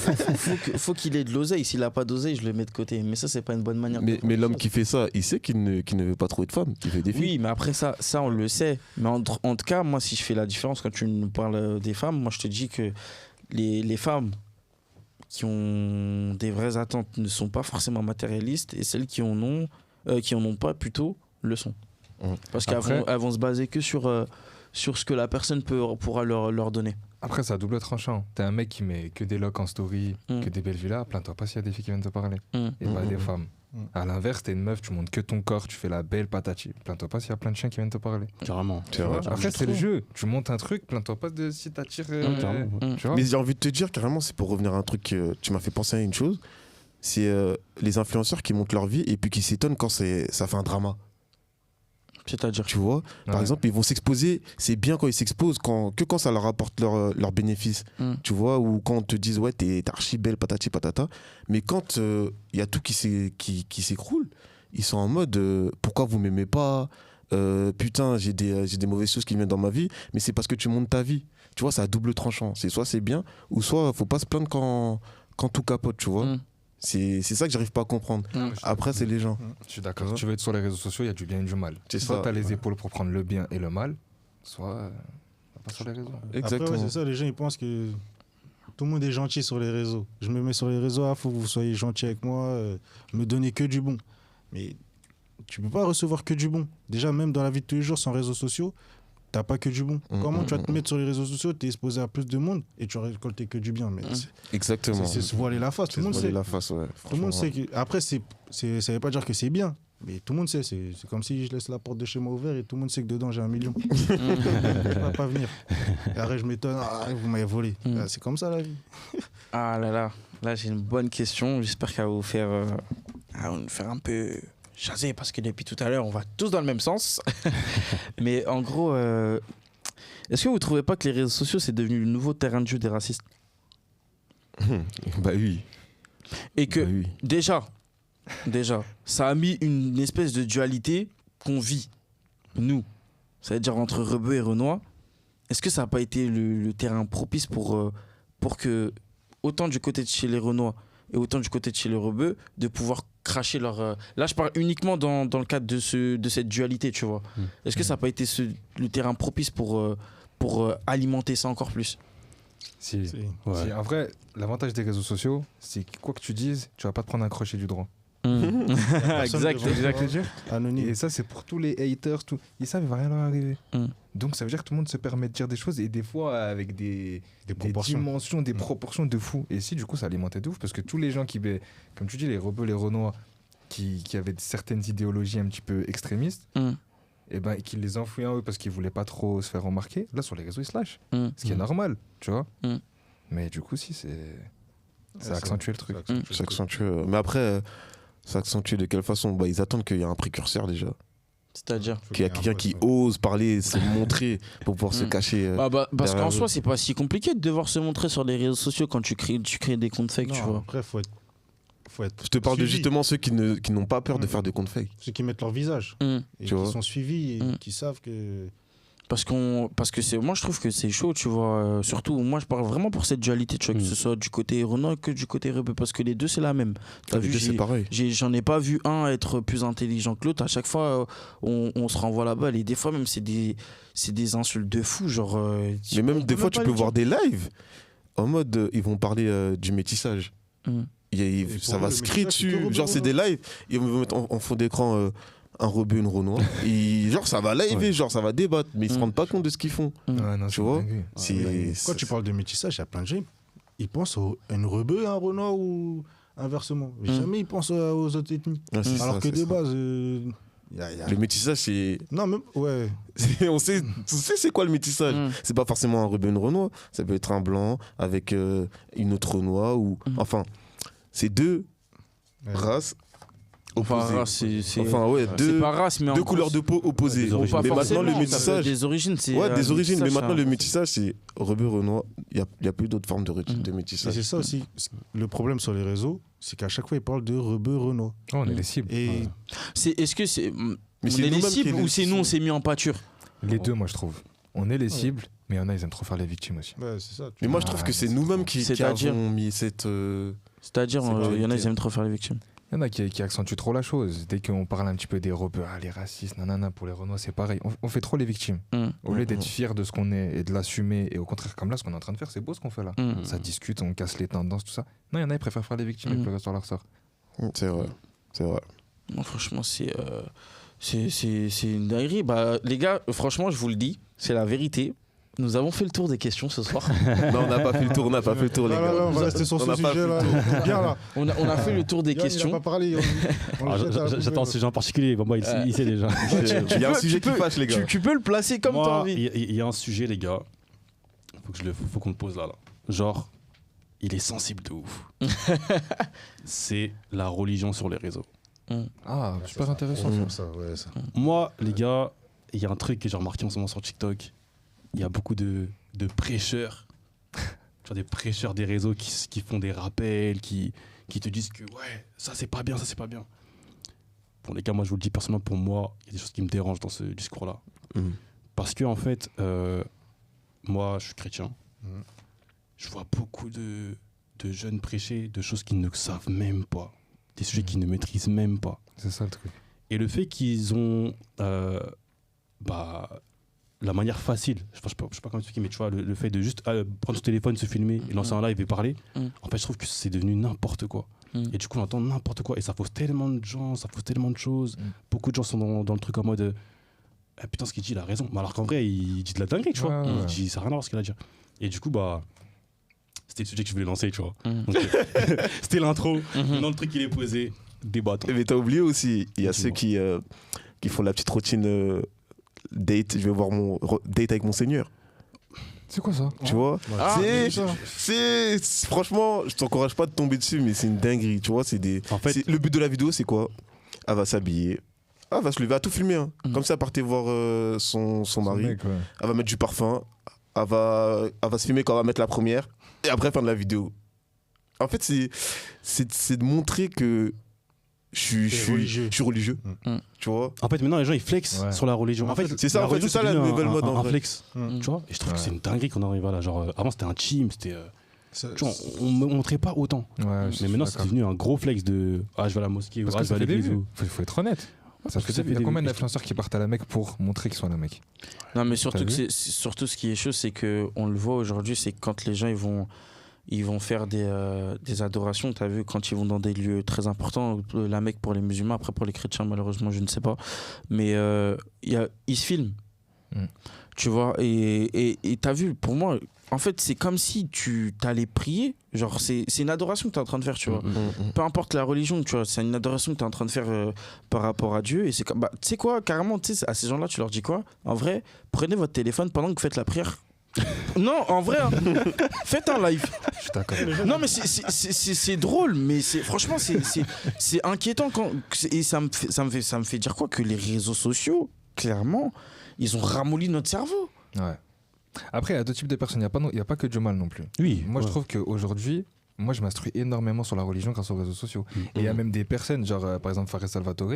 faut qu'il ait de l'oseille. S'il a pas d'oseille, je le mets de côté. Mais ça, c'est pas une bonne manière. de mais l'homme faire. qui fait ça, il sait qu'il ne veut pas trouver de femmes. Il veut des filles. Oui, mais après ça, on le sait. Mais en tout cas, moi, si je fais la différence quand tu nous parles des femmes, moi, je te dis que les femmes qui ont des vraies attentes ne sont pas forcément matérialistes et celles qui en ont pas plutôt le sont. Parce qu'elles Après- elles vont se baser que sur ce que la personne pourra leur donner. Après, c'est à double tranchant. T'es un mec qui met que des locks en story, que des belles villas, plains-toi pas s'il y a des filles qui viennent te parler. Et pas des femmes. À l'inverse, t'es une meuf, tu montres que ton corps, tu fais la belle patati. Plains-toi pas s'il y a plein de chiens qui viennent te parler. Carrément. C'est vrai. Après, c'est le jeu. Tu montes un truc, plains-toi pas de si t'attires. Carrément, Tu vois. Mais j'ai envie de te dire, carrément, c'est pour revenir à un truc que tu m'as fait penser à une chose. C'est les influenceurs qui montrent leur vie et puis qui s'étonnent quand ça fait un drama. C'est-à-dire. Tu vois, par Ouais. exemple, ils vont s'exposer. C'est bien quand ils s'exposent, que quand ça leur apporte leur bénéfice. Tu vois, ou quand on te dit, ouais, t'es archi belle, patati patata. Mais quand il y a tout qui s'écroule, ils sont en mode, pourquoi vous m'aimez pas? Putain, j'ai des mauvaises choses qui viennent dans ma vie, mais c'est parce que tu montes ta vie. Tu vois, c'est à double tranchant. C'est soit c'est bien, ou soit faut pas se plaindre quand tout capote, tu vois. C'est ça que j'arrive pas à comprendre. Après, c'est les gens. Je suis d'accord. Si tu veux être sur les réseaux sociaux, il y a du bien et du mal. C'est Soit ça. t'as les épaules pour prendre le bien et le mal, soit pas sur les réseaux. Exactement. Après, ouais, c'est ça, les gens, ils pensent que tout le monde est gentil sur les réseaux. Je me mets sur les réseaux, il faut que vous soyez gentil avec moi, me donner que du bon. Mais tu peux pas recevoir que du bon. Déjà, même dans la vie de tous les jours, sans réseaux sociaux, t'as pas que du bon. Comment tu vas te mettre sur les réseaux sociaux, t'es exposé à plus de monde et tu récoltes que du bien. Mais Exactement. c'est se voiler la face, tout le monde Se voiler sait. la face, ouais. Tout le monde Franchement, sait que... Après, ça veut pas dire que c'est bien, mais tout le monde sait. C'est comme si je laisse la porte de chez moi ouverte et tout le monde sait que dedans j'ai 1 million. Je vais pas venir. Et après, je m'étonne, vous m'avez volé. C'est comme ça la vie. Ah là là, là j'ai une bonne question. J'espère qu'elle va vous faire, un peu jaser parce que depuis tout à l'heure on va tous dans le même sens. Mais en gros, est-ce que vous trouvez pas que les réseaux sociaux c'est devenu le nouveau terrain de jeu des racistes? Bah oui. Et que Bah oui. déjà, ça a mis une espèce de dualité qu'on vit, nous, c'est-à-dire entre Rebeu et Renoir. Est-ce que ça n'a pas été le terrain propice pour que, autant du côté de chez les Renois et autant du côté de chez les Rebeu, de pouvoir cracher leur... Là, je parle uniquement dans le cadre de cette dualité, tu vois. Est-ce que ça n'a pas été le terrain propice pour alimenter ça encore plus? Si. Ouais. En vrai, l'avantage des réseaux sociaux, c'est que quoi que tu dises, tu vas pas te prendre un crochet du droit. Exact. Anonyme. Et ça, c'est pour tous les haters, tout. Ils savent, il va rien leur arriver. Donc ça veut dire que tout le monde se permet de dire des choses et des fois avec des proportions. dimensions, des proportions de fou. Et si, du coup, ça alimentait de ouf parce que tous les gens qui, comme tu dis, les Rebeux, les Renois, qui avaient certaines idéologies un petit peu extrémistes, et ben, et qui les enfouillaient en eux parce qu'ils voulaient pas trop se faire remarquer, là, sur les réseaux, ils se lâchent. Ce qui est normal, tu vois. Mais du coup, si, ça accentue le truc. Ça accentue. Mais après, ça accentue de quelle façon? Bah, ils attendent qu'il y ait un précurseur déjà. C'est-à-dire Qu'il y a quelqu'un qui ose parler, se montrer pour pouvoir se cacher. parce derrière qu'en eux. soi, c'est pas si compliqué de devoir se montrer sur les réseaux sociaux quand tu crées des comptes fake, tu vois. Après, faut être Je te parle de suivi. justement ceux qui n'ont pas peur de faire des comptes fake. Ceux qui mettent leur visage et Tu qui vois. sont suivis et qui savent que... Parce que moi je trouve que c'est chaud, tu vois. Surtout, moi je parle vraiment pour cette dualité, tu vois, que ce soit du côté Renault que du côté Rebeu, parce que les deux c'est la même. T'as Les vu, deux, c'est pareil. j'en ai pas vu un être plus intelligent que l'autre. À chaque fois, on se renvoie la balle et des fois même c'est des insultes de fou, genre. Mais même des fois, tu peux les voir des lives en mode ils vont parler du métissage. Ça va le se crier métissage, c'est que dessus. Rebeu, Genre, c'est des lives. Ils vont mettre en fond d'écran un Rebeu, une Renoir. Et genre, ça va live, genre, ça va débattre. Mais ils se rendent pas compte de ce qu'ils font. Ouais, non, Tu c'est vois. dingue. Quand tu parles de métissage, il y a plein de gens, ils pensent à une Rebeu, à un Renoir ou inversement. Mais jamais ils pensent aux autres ethnies. Ouais, c'est Alors ça, que c'est de ça. base... Le métissage, c'est. Non, même... Ouais. On sait c'est quoi le métissage. C'est pas forcément un Rebeu, une Renoir. Ça peut être un blanc avec une autre Renoir. Ou... Enfin, c'est deux races Enfin, opposées. race, c'est deux, pas race, mais en deux gros, couleurs de peau opposées. Des origines. pas Mais maintenant, forcément, le ça peut être métissage. des origines, c'est. Ouais, des origines. Mais métissage, maintenant, ça- le métissage, c'est Rebeu, Renoir. Il n'y a plus d'autres formes de Et métissage. c'est ça aussi, le problème sur les réseaux, c'est qu'à chaque fois, ils parlent de Rebeu, Renoir. Oh, on est les cibles. Et Est-ce que c'est. Mais On c'est est les nous-mêmes qui cibles les- ou c'est nous on s'est mis en pâture? Les deux, moi, je trouve. On est les cibles, mais il y en a, ils aiment trop faire les victimes aussi. ouais, c'est ça. Mais moi, je trouve que c'est nous-mêmes qui C'est-à-dire avons mis cette. C'est-à-dire, C'est il y en a, pas ils aiment trop faire les victimes. Il y en a qui accentuent trop la chose. Dès qu'on parle un petit peu des Rebeux, les racistes, nanana, pour les Renois, c'est pareil. On fait trop les victimes. Au lieu d'être fiers de ce qu'on est et de l'assumer, et au contraire, comme là, ce qu'on est en train de faire, c'est beau ce qu'on fait là. Ça discute, on casse les tendances, tout ça. Non, il y en a, ils préfèrent faire les victimes et pleurer sur leur sort. C'est vrai. C'est vrai. Non, franchement, c'est une dinguerie. Bah, les gars, franchement, je vous le dis, c'est la vérité. Nous avons fait le tour des questions ce soir. Non, on n'a pas fait le tour, les gars. Non, on va rester sur On ce n'a pas sujet là. Bien là. On a fait le tour des Yann, il questions. a pas parlé. On le jette à la poubelle. J'attends un sujet en particulier. Bon, moi, il sait déjà. Il y a un sujet qui fâche, les gars. Tu peux le placer comme tu as Moi, envie. il y a un sujet, les gars. Faut qu'on le pose là. Genre, il est sensible de ouf. C'est la religion sur les réseaux. Ah, super intéressant. Ça, ouais, ça. Moi, les gars, il y a un truc que j'ai remarqué en ce moment sur TikTok. Il y a beaucoup de prêcheurs. Genre des prêcheurs des réseaux qui font des rappels, qui te disent que ouais, ça c'est pas bien, ça c'est pas bien. Pour les gars, moi je vous le dis personnellement, pour moi, il y a des choses qui me dérangent dans ce discours-là. Parce que en fait, moi je suis chrétien. Je vois beaucoup de jeunes prêcher de choses qu'ils ne savent même pas. Des sujets qu'ils ne maîtrisent même pas. C'est ça le truc. Et le fait qu'ils ont la manière facile, je sais pas comment expliquer, mais tu vois, le fait de juste prendre son téléphone, se filmer et lancer un live et parler, en fait, je trouve que c'est devenu n'importe quoi. Et du coup, on entend n'importe quoi et ça fausse tellement de gens, ça fausse tellement de choses. Beaucoup de gens sont dans le truc en mode ah, putain, ce qu'il dit, il a raison. Mais alors qu'en vrai, il dit de la dinguerie, tu vois. Il dit, ça n'a rien à voir ce qu'il a dit. Et du coup, c'était le sujet que je voulais lancer, tu vois. Donc, c'était l'intro. Maintenant, le truc, il est posé. Débattre. Mais t'as oublié aussi, il y a ceux qui font la petite routine date, je vais voir mon date avec mon Seigneur. C'est quoi ça? Tu vois, franchement, je t'encourage pas de tomber dessus, mais c'est une dinguerie. Tu vois, En fait, le but de la vidéo, c'est quoi? Elle va s'habiller, elle va se lever, à tout filmer. Hein. Comme ça, partez voir son mari. Mec, ouais. Elle va mettre du parfum, elle va se filmer quand elle va mettre la première, et après faire de la vidéo. En fait, c'est de montrer que je suis religieux. Tu vois. En fait, maintenant, les gens, ils flexent sur la religion. En fait, c'est ça, la c'est ça la nouvelle mode. Un flex. Tu vois. Et je trouve que c'est une dinguerie qu'on arrive là. Genre, avant, c'était un team, c'était. Tu vois, on montrait pas autant. Mais maintenant, c'est devenu un gros flex de je vais à la mosquée, parce ou que je vais ça à fait des l'église. vues. Faut être honnête. Il y a combien d'influenceurs qui partent à la Mecque pour montrer qu'ils sont à la Mecque? Non, mais surtout, surtout ce qui est chaud, c'est qu'on le voit aujourd'hui, c'est quand les gens ils vont faire des adorations. Tu as vu, quand ils vont dans des lieux très importants, la Mecque pour les musulmans, après pour les chrétiens, malheureusement, je ne sais pas. Mais ils se filment. Tu vois, et tu as vu, pour moi, en fait, c'est comme si tu t'allais prier. Genre, c'est une adoration que tu es en train de faire, tu vois. Peu importe la religion, tu vois, c'est une adoration que tu es en train de faire par rapport à Dieu. Et c'est comme, tu sais quoi, carrément, tu sais, à ces gens-là, tu leur dis quoi? En vrai, prenez votre téléphone pendant que vous faites la prière. Non, en vrai, hein. Faites un live. Je suis d'accord. Non, mais c'est drôle, mais franchement, c'est inquiétant. Et ça me fait dire quoi? Que les réseaux sociaux, clairement, ils ont ramolli notre cerveau. Ouais. Après, il y a deux types de personnes. Il n'y a pas que du mal non plus. Oui. Moi, je trouve qu'aujourd'hui, moi, je m'instruis énormément sur la religion grâce aux réseaux sociaux. Et il y a même des personnes, genre par exemple Fares Salvatore,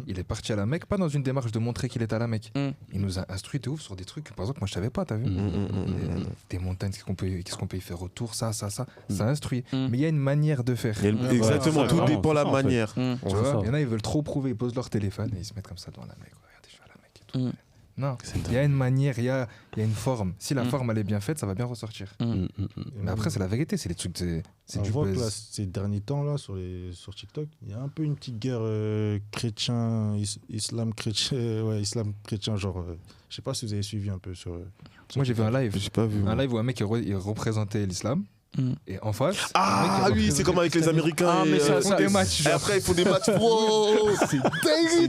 il est parti à la Mecque, pas dans une démarche de montrer qu'il est à la Mecque. Il nous a instruit de ouf sur des trucs que, par exemple, moi, je savais pas, t'as vu des montagnes, qu'est-ce qu'on peut y faire autour, ça instruit. Mais il y a une manière de faire. Exactement, tout dépend de la manière. Tu vois, il y en a, ils veulent trop prouver, ils posent leur téléphone et ils se mettent comme ça devant la Mecque. Regardez, je suis à la Mecque et tout. Non, il y a une manière, il y a une forme. Si la forme elle est bien faite, ça va bien ressortir. Mais après, c'est la vérité, c'est les trucs, c'est on du voit que buzz. là, ces derniers temps là sur TikTok, il y a un peu une petite guerre chrétien, islam chrétien, genre, je sais pas si vous avez suivi un peu sur. Moi, j'ai vu un live, J'ai pas vu. un live où un mec il représentait l'islam. Et en face, Ah oui, c'est comme avec les Américains. Ah, mais ça, ils font des matchs. Et après, ils font des matchs. Wow, c'est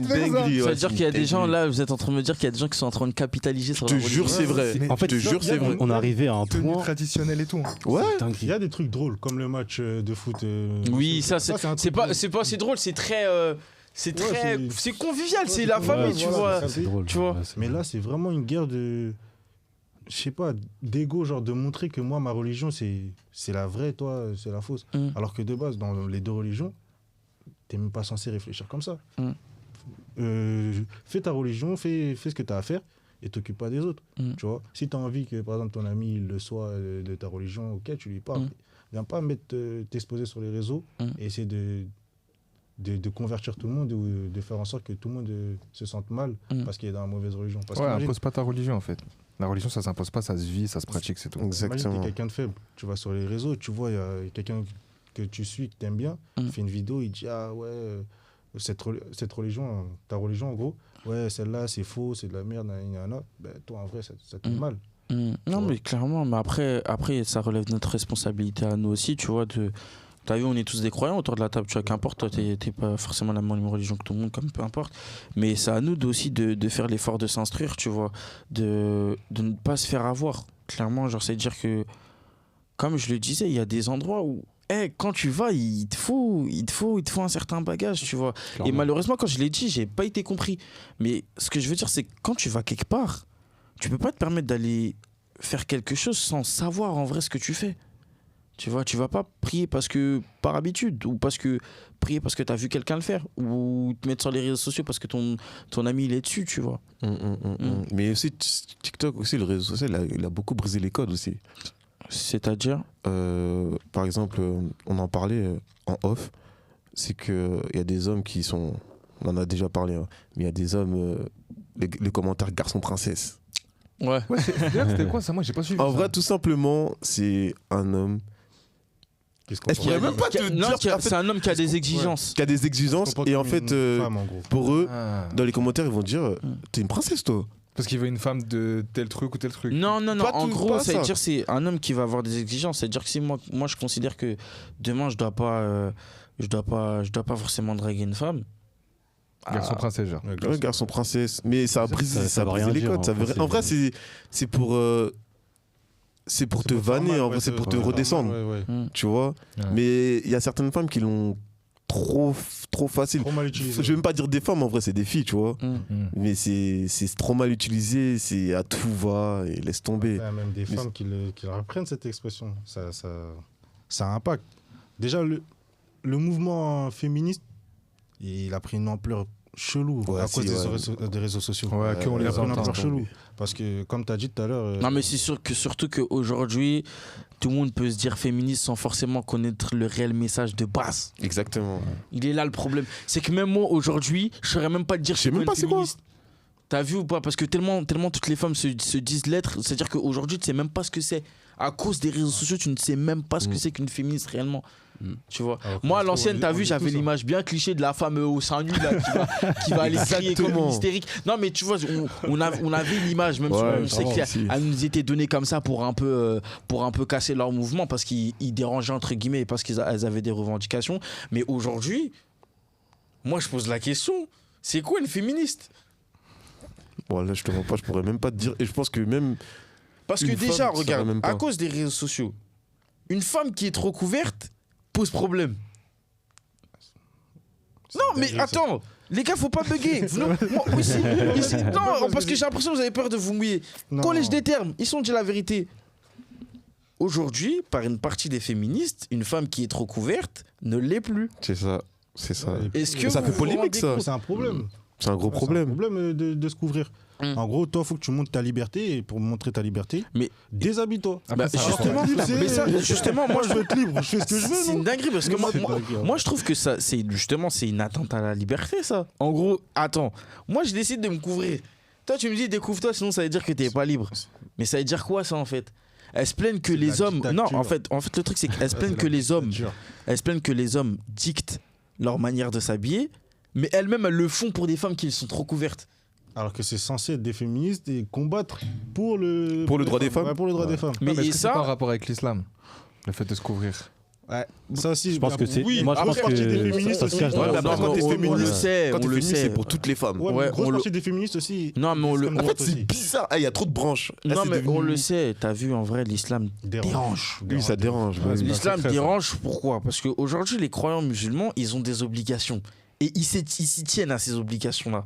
dingue de faire ça. Ça veut dire qu'il y a des gens là, vous êtes en train de me dire qu'il y a des gens qui sont en train de capitaliser sur Je la te jure, c'est vrai. En fait, je te jure, c'est vrai. on est arrivé à un tenue point. traditionnelle et tout. Ouais. Il y a des trucs drôles comme le match de foot. Oui, ça c'est un c'est truc pas drôle. c'est drôle, c'est très c'est convivial, c'est c'est la convivial, famille, tu voilà, vois. c'est drôle. Tu vois. Mais là, c'est vraiment une guerre de. Je sais pas, d'ego, genre de montrer que moi, ma religion, c'est la vraie, toi, c'est la fausse. Alors que de base, dans les deux religions, t'es même pas censé réfléchir comme ça. Fais ta religion, fais ce que t'as à faire et t'occupe pas des autres. Tu vois, si t'as envie que, par exemple, ton ami il le soit de ta religion, ok, tu lui parles. Viens pas t'exposer sur les réseaux et essayer de convertir tout le monde ou de faire en sorte que tout le monde se sente mal parce qu'il est dans la mauvaise religion. Parce Ouais, qu'imagine, impose pas ta religion en fait. La religion, ça s'impose pas, ça se vit, ça se pratique, c'est tout. imagine Exactement. t'es quelqu'un de faible, tu vas sur les réseaux, tu vois, il y a quelqu'un que tu suis, que t'aimes bien, il fait une vidéo, il dit ah ouais, cette religion, ta religion en gros, ouais, celle-là c'est faux, c'est de la merde, nan, nan, nan. Ben, toi en vrai ça te fait mal. Non, mais clairement, mais après, ça relève de notre responsabilité à nous aussi, tu vois. T'as vu, on est tous des croyants autour de la table, tu vois, qu'importe, toi, t'es pas forcément la même religion que tout le monde, comme peu importe. Mais c'est à nous aussi de faire l'effort de s'instruire, tu vois, de ne pas se faire avoir. Clairement, genre, c'est-à-dire que, comme je le disais, il y a des endroits où, quand tu vas, il te faut un certain bagage, tu vois. Clairement. Et malheureusement, quand je l'ai dit, j'ai pas été compris. Mais ce que je veux dire, c'est que quand tu vas quelque part, tu peux pas te permettre d'aller faire quelque chose sans savoir en vrai ce que tu fais. Tu vois, tu vas pas prier par habitude, ou prier parce que tu as vu quelqu'un le faire, ou te mettre sur les réseaux sociaux parce que ton ami il est dessus, tu vois. Mais aussi TikTok, aussi le réseau social, il a beaucoup brisé les codes aussi. C'est-à-dire Par exemple, on en parlait en off, c'est qu'il y a des hommes qui sont, on en a déjà parlé, hein, mais il y a des hommes, les commentaires garçon princesse. Ouais. D'ailleurs, c'était quoi ça? Moi, j'ai pas suivi. En ça. vrai, tout simplement, c'est un homme. Qu'est-ce Je pourrais même pas te Non, dire. En fait, c'est un homme qui a des exigences. qui a des exigences, et en fait, femme, en gros. pour eux, Ah. dans les commentaires, ils vont dire t'es une princesse, toi. Parce qu'il veut une femme de tel truc ou tel truc. Non, Pas en tout, gros, pas ça veut ça. dire c'est un homme qui va avoir des exigences. C'est-à-dire que si moi je considère que demain je dois pas forcément draguer une femme. Garçon princesse, genre. Ouais, garçon princesse. Mais ça a brisé, ça a veut brisé rien les dire, codes. en Ça veut- fait, En vrai, c'est pour. C'est pour te vanner, en vrai, c'est pour te redescendre. Tu vois. Ouais. Mais il y a certaines femmes qui l'ont trop facile. Trop mal utilisé. Je vais même pas dire des femmes, en vrai, c'est des filles, tu vois. Mais c'est trop mal utilisé, c'est à tout va, et laisse tomber. Il y a même des femmes qui reprennent cette expression. Ça impacte. Déjà, le mouvement féministe, il a pris une ampleur chelou Ouais, à cause ouais. des réseaux sociaux. Ouais, qu'on Il les a pris une entend. ampleur chelou. Parce que, comme tu as dit tout à l'heure. Non, mais c'est sûr que surtout qu'aujourd'hui, tout le monde peut se dire féministe sans forcément connaître le réel message de base. Exactement. Il est là le problème. C'est que même moi aujourd'hui, je saurais même pas te dire Je sais même quoi pas une c'est quoi. féministe. T'as vu ou pas? Parce que tellement toutes les femmes se disent l'être, c'est-à-dire qu'aujourd'hui tu sais même pas ce que c'est. À cause des réseaux sociaux, tu ne sais même pas ce que c'est qu'une féministe réellement. Tu vois. Alors que Moi, à on l'ancienne, dit- t'as on vu, dit j'avais tout ça. l'image bien cliché de la femme au sein nu là, qui va aller crier comme une Exactement. hystérique. Non, mais tu vois, on avait l'image, même si Ouais, on sait vraiment, qu'elle si. elle nous était donnée comme ça pour un peu casser leur mouvement parce qu'ils dérangeaient entre guillemets et parce qu'elles avaient des revendications. Mais aujourd'hui, moi, je pose la question, c'est quoi une féministe? Bon, là, je te mens pas, je pourrais même pas te dire. Et je pense que même. Parce que Une femme, déjà, ça regarde, va même pas. à cause des réseaux sociaux, une femme qui est trop couverte pose problème. Non, mais dingue, ça. attends, les gars, faut pas bugger. Non, parce que j'ai l'impression que vous avez peur de vous mouiller. Non. Collège des termes, ils sont dit la vérité. Aujourd'hui, par une partie des féministes, une femme qui est trop couverte ne l'est plus. C'est ça. C'est ça. Ouais, Est-ce que Ça vous fait vous polémique, rendez ça. compte? C'est un problème. C'est un gros C'est un problème. problème de se couvrir. En gros, toi, il faut que tu montres ta liberté. Et pour montrer ta liberté, Mais- déshabille-toi. Bah, justement, mais ça, justement, moi, Moi, je veux être libre. Je fais ce que je veux. c'est non une dinguerie parce que Non, c'est dingue, moi, je trouve que ça, c'est une atteinte à la liberté, ça. En gros, attends, moi je décide de me couvrir. Toi, tu me dis découvre-toi, sinon ça veut dire que t'es pas libre. Mais ça veut dire quoi, ça, en fait? Elles se plaignent que C'est de les la hommes. dictature. Non, en fait, le truc, c'est qu'elles se plaignent que les hommes. Elles se plaignent que les hommes dictent leur manière de s'habiller, mais elles-mêmes, elles le font pour des femmes qui sont trop couvertes. Alors que c'est censé être des féministes et combattre pour le droit des femmes. Ouais, pour le droit des femmes. Mais Mais et est-ce que c'est pas en ça, rapport avec l'islam? Le fait de se couvrir. Ouais. Ça aussi, Je pense que c'est. Oui, moi, je pense grosse partie des que féministes ça se aussi. cache Ouais, dans mais la après, forme. quand t'es on le féministe, sait, quand on t'es le féministe, sait. c'est pour toutes les femmes. Ouais, mais Ouais, une grosse on le- partie des féministes aussi. Non, mais on le. Extrême En droite fait, c'est aussi. bizarre. Il y a trop de branches. Là, Non, c'est mais devenu- on le sait. T'as vu, en vrai, l'islam dérange. Oui, ça dérange. Ouais, ouais. c'est pas L'islam secret, ça. dérange, pourquoi? Parce qu'aujourd'hui, les croyants musulmans, ils ont des obligations. Et ils s'y tiennent à ces obligations-là.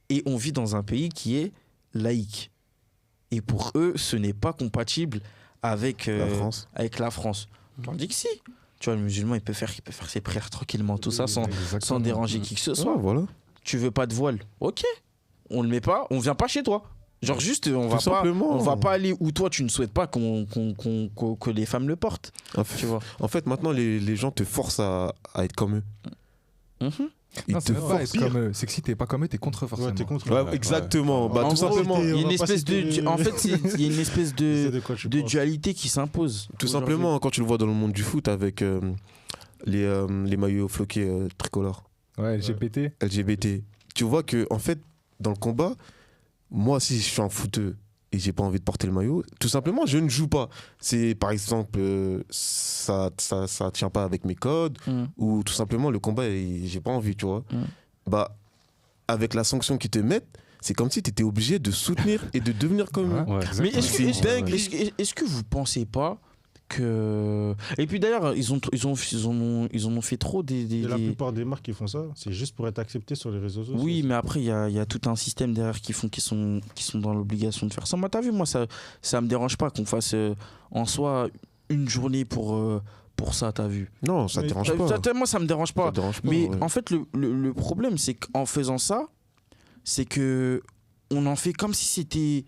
Et on vit dans un pays qui est laïque. Et pour eux, ce n'est pas compatible avec La France. avec la France. Tandis que si. Tu vois, le musulman, il peut faire ses prières tranquillement, tout ça, sans déranger qui que ce soit. Ouais, voilà. Tu veux pas de voile? Ok. On le met pas, on vient pas chez toi. Genre juste, on va Tout simplement. on va pas aller où toi tu ne souhaites pas que les femmes le portent. Tu vois. En fait, maintenant, les gens te forcent à être comme eux. Mhm. Ils Non, te c'est même pas forcent. être comme eux. C'est que si t'es pas comme eux, t'es contre forcément. Ouais, t'es contre. Ouais, exactement. Bah, En tout gros, simplement. il y a on une va pas espèce citer de. le- En fait, il y a une espèce C'est de de quoi tu de penses. dualité qui s'impose. Tout aujourd'hui. simplement, quand tu le vois dans le monde du foot avec les maillots floqués tricolores, Ouais, LGBT. LGBT, tu vois que, en fait, dans le combat, moi, si je suis un footeux et j'ai pas envie de porter le maillot, tout simplement, je ne joue pas. C'est par exemple, ça tient pas avec mes codes, ou tout simplement le combat, j'ai pas envie, tu vois. Bah, avec la sanction qu'ils te mettent, c'est comme si tu étais obligé de soutenir et de devenir comme eux. Mais est-ce que vous pensez pas que... Et puis d'ailleurs, ils en ont fait trop des... La plupart des marques qui font ça, c'est juste pour être acceptés sur les réseaux sociaux. Oui, mais après, il y a tout un système derrière qui sont dans l'obligation de faire ça. Moi, t'as vu, moi, ça me dérange pas qu'on fasse en soi une journée pour ça, t'as vu. Non, ça te dérange pas. Moi, ça me dérange pas. Mais en fait, le problème, c'est qu'en faisant ça, c'est que on en fait comme si c'était...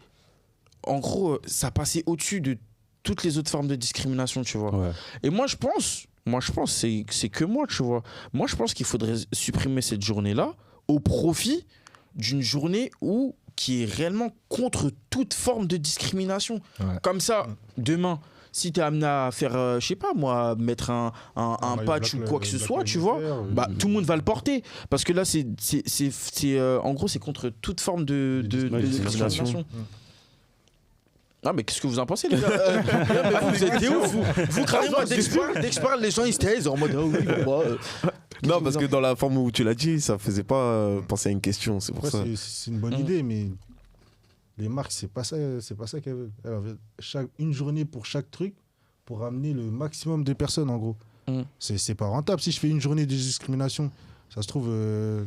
En gros, ça passait au-dessus de toutes les autres formes de discrimination, tu vois. Ouais. Et moi, je pense, c'est que moi, tu vois. Moi, je pense qu'il faudrait supprimer cette journée-là au profit d'une journée qui est réellement contre toute forme de discrimination. Ouais. Comme ça, demain, si tu es amené à faire, je sais pas moi, mettre un patch ou quoi que ce soit, tu vois, bah, tout le monde va le porter. Parce que là, en gros, c'est contre toute forme de discrimination. Ah, mais qu'est-ce que vous en pensez, les gars? Vous êtes des ouf. Vous carrément, dès que je parle, les gens ils se taisent en mode, ah oui, Non, parce que dans la forme où tu l'as dit, ça faisait pas penser à une question, c'est pour ça. C'est une bonne idée, mais les marques, c'est pas ça qu'elles veulent. Elles veulent une journée pour chaque truc pour amener le maximum de personnes, en gros. C'est pas rentable. Si je fais une journée de discrimination, ça se trouve,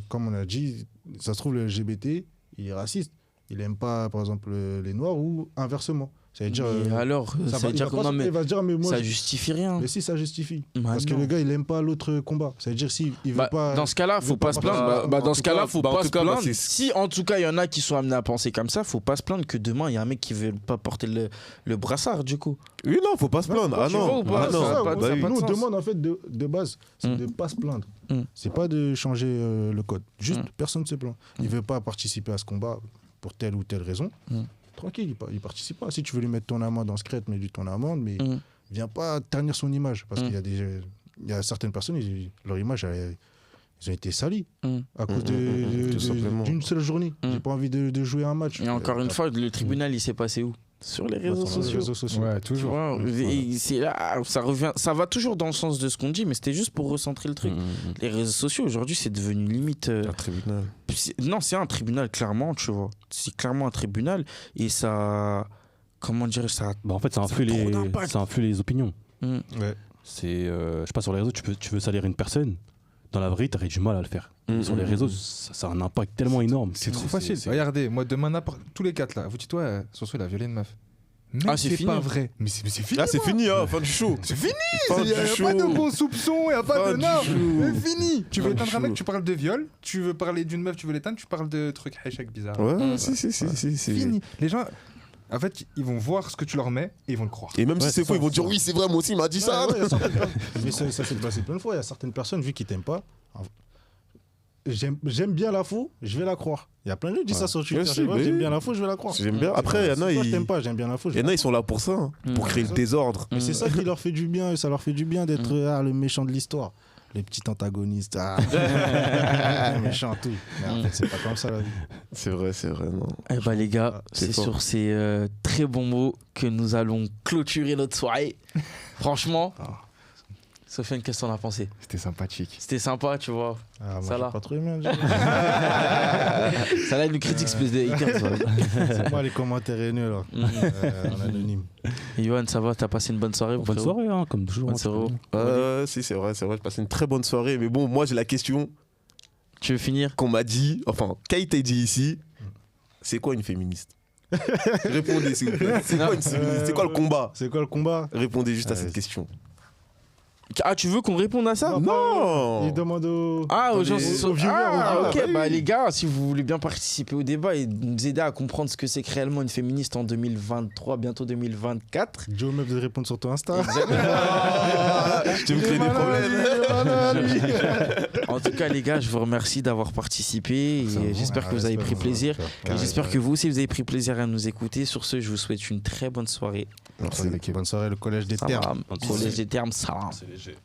comme on a dit, ça se trouve, le LGBT, il est raciste. Il aime pas, par exemple, les Noirs ou inversement. Ça veut dire. Alors, ça veut dire comment, mais ça justifie rien. Mais si, ça justifie. Parce que le gars, il aime pas l'autre combat. Ça veut dire s'il veut pas. Dans ce cas-là, faut pas se plaindre. Dans ce cas-là, faut pas se plaindre. Si en tout cas, il y en a qui sont amenés à penser comme ça, faut pas se plaindre que demain, il y a un mec qui veut pas porter le brassard, du coup. Oui, non, faut pas se plaindre. Ah non. Nous, on demande en fait de base, c'est de pas se plaindre. C'est pas de changer le code. Juste, personne ne se plaint. Il veut pas participer à ce combat pour telle ou telle raison, tranquille, il participe pas. Si tu veux lui mettre ton amende en secret, mets-lui ton amende, mais viens pas ternir son image. Parce qu'il y a certaines personnes, leur image, ils ont été salis à cause d'une seule journée. J'ai pas envie de jouer un match. Et encore une fois, le tribunal, il s'est passé où? Sur les réseaux sociaux. Ouais, toujours. C'est là, ça va toujours dans le sens de ce qu'on dit, mais c'était juste pour recentrer le truc. Les réseaux sociaux, aujourd'hui, c'est devenu limite... un tribunal. Non, c'est un tribunal, clairement, tu vois. C'est clairement un tribunal. Et ça... Comment dire ça? Bah en fait, ça influe les opinions. Ouais. C'est, je sais pas, sur les réseaux, tu veux salir une personne. Dans la vraie vie, t'aurais du mal à le faire. Sur les réseaux, ça a un impact tellement énorme. C'est trop facile. Regardez, moi demain, tous les quatre là, vous dites, ouais, Soso, il a violé une meuf. Mais c'est fini. pas vrai. Mais c'est fini. Là, c'est fini, hein, fin du show. C'est fini. Il n'y a pas de bons soupçons, il n'y a pas de non. C'est fini. Tu veux éteindre un mec, tu parles de viol. Tu veux parler d'une meuf, tu veux l'éteindre, tu parles de trucs hachak bizarres. Ouais, si. C'est fini. Les gens. En fait, ils vont voir ce que tu leur mets et ils vont le croire. Et même si c'est faux, ils vont dire oui, c'est vrai, moi aussi, il m'a dit ça. Mais ça s'est passé plein de fois. Il y a certaines personnes, vu qu'ils t'aiment pas, j'aime bien la faux, je vais la croire. Il y a plein de gens qui disent ça sur Twitter. J'aime bien la faux, je vais la croire. J'aime bien. Après, il y en a, je t'aime pas, j'aime bien la faux. Il y en a, ils sont là pour ça, pour créer le désordre. Mais c'est ça qui leur fait du bien. Ça leur fait du bien d'être le méchant de l'histoire. Les petits antagonistes, méchant, tout. Mais en fait, c'est pas comme ça la vie. C'est vrai, non. Eh bah les gars, c'est sur ces très bons mots que nous allons clôturer notre soirée. Franchement, Sofiane, qu'est-ce que t'en as pensé? C'était sympathique. C'était sympa, tu vois. Moi, ça là. pas trop aimé. Ça là, il nous critique espèce de haters. C'est moi les commentaires haineux là, en anonyme. Et Yohan, ça va? T'as passé une bonne soirée? Bonne soirée, hein, comme toujours. Si, c'est vrai, j'ai passé une très bonne soirée. Mais bon, moi, j'ai la question. Tu veux finir? Qu'on m'a dit, enfin, Kate a dit ici, c'est quoi une féministe? Répondez, s'il vous plaît. C'est quoi une féministe? C'est quoi le combat? C'est quoi le combat? Répondez juste à cette question. Ah, tu veux qu'on réponde à ça? Non. Il demande aux gens aux viewers. Ok, bah les gars, si vous voulez bien participer au débat et nous aider à comprendre ce que c'est que réellement une féministe en 2023, bientôt 2024. Joe Meuf de répondre sur ton Insta. Je te crée des problèmes. En tout cas, les gars, je vous remercie d'avoir participé et j'espère que vous avez pris plaisir. Et j'espère que vous aussi, vous avez pris plaisir à nous écouter. Sur ce, je vous souhaite une très bonne soirée. Merci. Bonne soirée, le collège des termes. Collège des termes, salam. C'est léger.